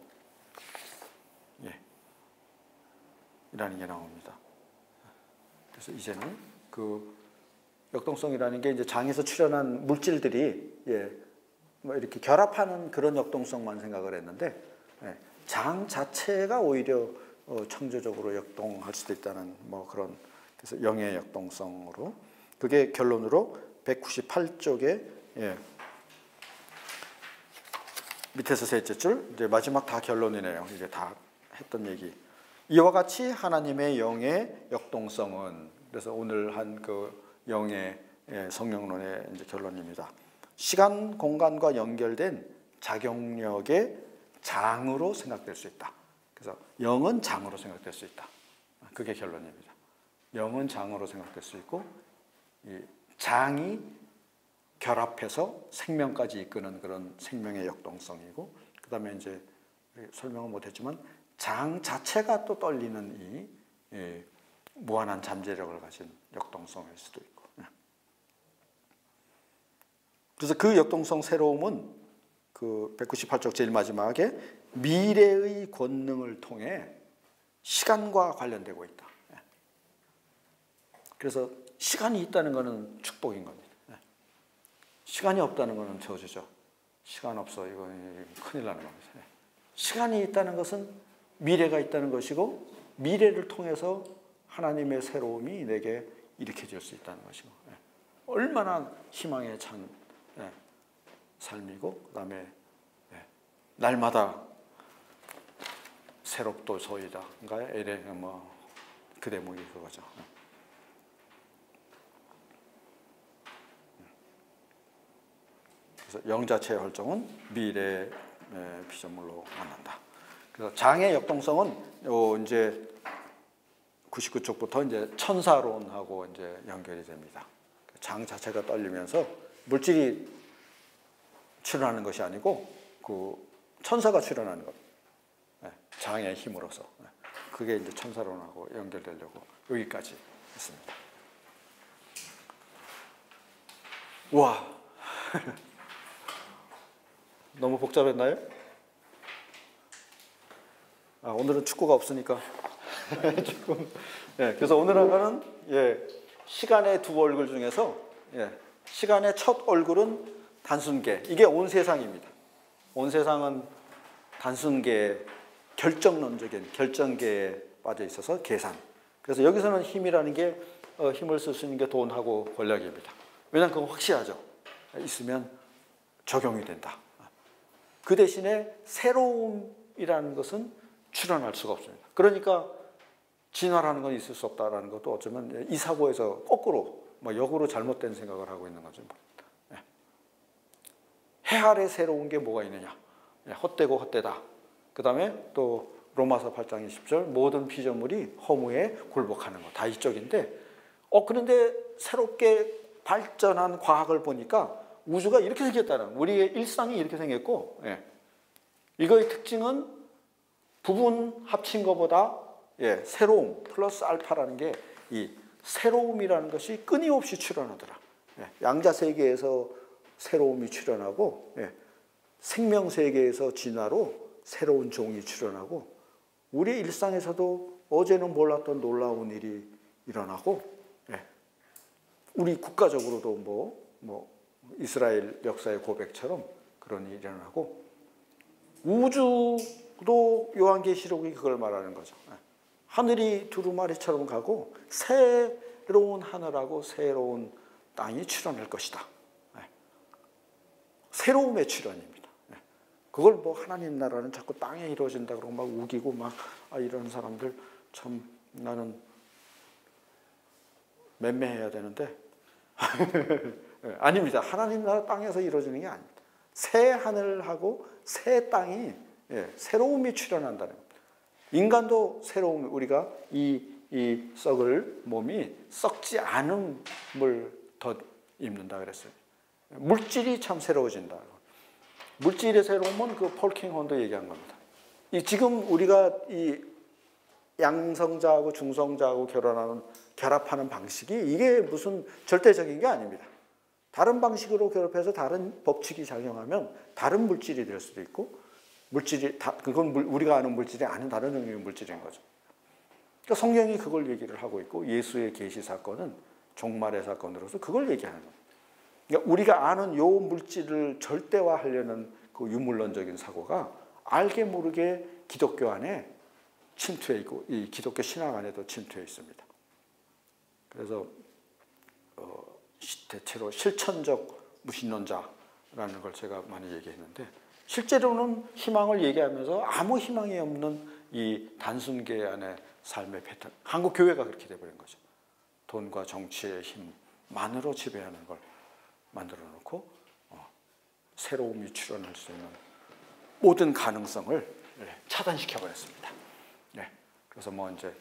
이라는 게 나옵니다. 그래서 이제는 그 역동성이라는 게 이제 장에서 출현한 물질들이 뭐 이렇게 결합하는 그런 역동성만 생각을 했는데 장 자체가 오히려 창조적으로 역동할 수도 있다는 뭐 그런 그래서 영의 역동성으로 그게 결론으로 198쪽에 밑에서 셋째 줄 이제 마지막 다 결론이네요. 이제 다 했던 얘기. 이와 같이 하나님의 영의 역동성은 그래서 오늘 한 그 영의 성령론의 이제 결론입니다. 시간, 공간과 연결된 작용력의 장으로 생각될 수 있다. 그래서 영은 장으로 생각될 수 있다. 그게 결론입니다. 영은 장으로 생각될 수 있고, 이 장이 결합해서 생명까지 이끄는 그런 생명의 역동성이고, 그 다음에 이제 설명은 못했지만 장 자체가 또 떨리는 이 무한한 잠재력을 가진 역동성일 수도 있고. 그래서 그 역동성 새로움은 그 198쪽 제일 마지막에 미래의 권능을 통해 시간과 관련되고 있다. 그래서 시간이 있다는 것은 축복인 겁니다. 시간이 없다는 것은 저주죠. 시간 없어, 이거 큰일 나는 겁니다. 시간이 있다는 것은 미래가 있다는 것이고, 미래를 통해서 하나님의 새로움이 내게 일으켜질 수 있다는 것이고, 얼마나 희망에 찬 삶이고, 그 다음에 날마다 새롭도소이다. 그 대목이 그거죠. 그래서 영 자체의 활동은 미래의 피조물로 만난다. 그래서 장의 역동성은 이제 99쪽부터 이제 천사론하고 이제 연결이 됩니다. 장 자체가 떨리면서 물질이 출현하는 것이 아니고 그 천사가 출현하는 것. 장의 힘으로서. 그게 이제 천사론하고 연결되려고 여기까지 했습니다. 와. 너무 복잡했나요? 오늘은 축구가 없으니까 조금. 그래서 오늘 한 거는 시간의 두 얼굴 중에서 시간의 첫 얼굴은 단순계. 이게 온 세상입니다. 온 세상은 단순계, 결정론적인 결정계에 빠져 있어서 계산. 그래서 여기서는 힘이라는 게 힘을 쓸 수 있는 게 돈하고 권력입니다. 왜냐하면 그건 확실하죠. 있으면 적용이 된다. 그 대신에 새로움이라는 것은 출현할 수가 없습니다. 그러니까 진화라는 건 있을 수 없다라는 것도 어쩌면 이 사고에서 거꾸로 역으로 잘못된 생각을 하고 있는 거죠. 해 아래 새로운 게 뭐가 있느냐? 헛되고 헛되다. 그 다음에 또 로마서 8장 20절 모든 피조물이 허무에 굴복하는 거. 다 이쪽인데 그런데 새롭게 발전한 과학을 보니까 우주가 이렇게 생겼다는, 우리의 일상이 이렇게 생겼고, 이거의 특징은 부분 합친 것보다 새로움 플러스 알파라는 게 이 새로움이라는 것이 끊임없이 출현하더라. 양자 세계에서 새로움이 출현하고, 생명 세계에서 진화로 새로운 종이 출현하고, 우리 일상에서도 어제는 몰랐던 놀라운 일이 일어나고, 우리 국가적으로도 뭐 이스라엘 역사의 고백처럼 그런 일이 일어나고, 우주도 요한계시록이 그걸 말하는 거죠. 하늘이 두루마리처럼 가고 새로운 하늘하고 새로운 땅이 출현할 것이다. 새로움의 출현입니다. 그걸 하나님 나라는 자꾸 땅에 이루어진다 그러고 막 우기고 막 이런 사람들 참 나는 맴매해야 되는데 아닙니다. 하나님 나라 땅에서 이루어지는 게 아닙니다. 새 하늘하고 새 땅이 새로움이 출현한다는 겁니다. 인간도 새로움, 우리가 이 썩을 몸이 썩지 않음을 더 입는다 그랬어요. 물질이 참 새로워진다. 물질의 새로움은 그 폴 킹혼도 얘기한 겁니다. 지금 우리가 이 양성자하고 중성자하고 결합하는 방식이 이게 무슨 절대적인 게 아닙니다. 다른 방식으로 결합해서 다른 법칙이 작용하면 다른 물질이 될 수도 있고, 그건 우리가 아는 물질이 아닌 다른 종류의 물질인 거죠. 그러니까 성경이 그걸 얘기를 하고 있고, 예수의 계시 사건은 종말의 사건으로서 그걸 얘기하는 겁니다. 그러니까 우리가 아는 요 물질을 절대화하려는 그 유물론적인 사고가 알게 모르게 기독교 안에 침투해 있고, 이 기독교 신앙 안에도 침투해 있습니다. 그래서 대체로 실천적 무신론자라는 걸 제가 많이 얘기했는데, 실제로는 희망을 얘기하면서 아무 희망이 없는 이 단순계 안의 삶의 패턴, 한국 교회가 그렇게 돼버린 거죠. 돈과 정치의 힘만으로 지배하는 걸 만들어 놓고 새로움이 출현할 수 있는 모든 가능성을 차단시켜 버렸습니다. 네. 그래서 뭐 이제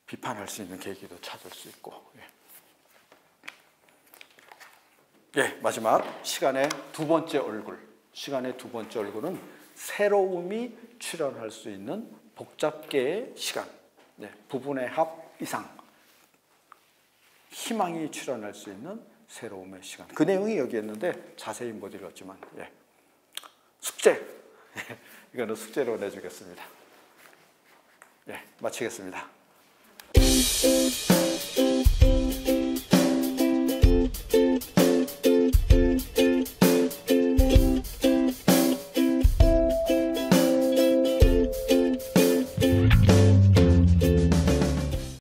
비판할 수 있는 계기도 찾을 수 있고. 마지막 시간의 두 번째 얼굴. 시간의 두 번째 얼굴은 새로움이 출현할 수 있는 복잡계의 시간. 부분의 합 이상. 희망이 출현할 수 있는 새로움의 시간. 그 내용이 여기 있는데 자세히 못 읽었지만 숙제. 이거는 숙제로 내주겠습니다. 마치겠습니다.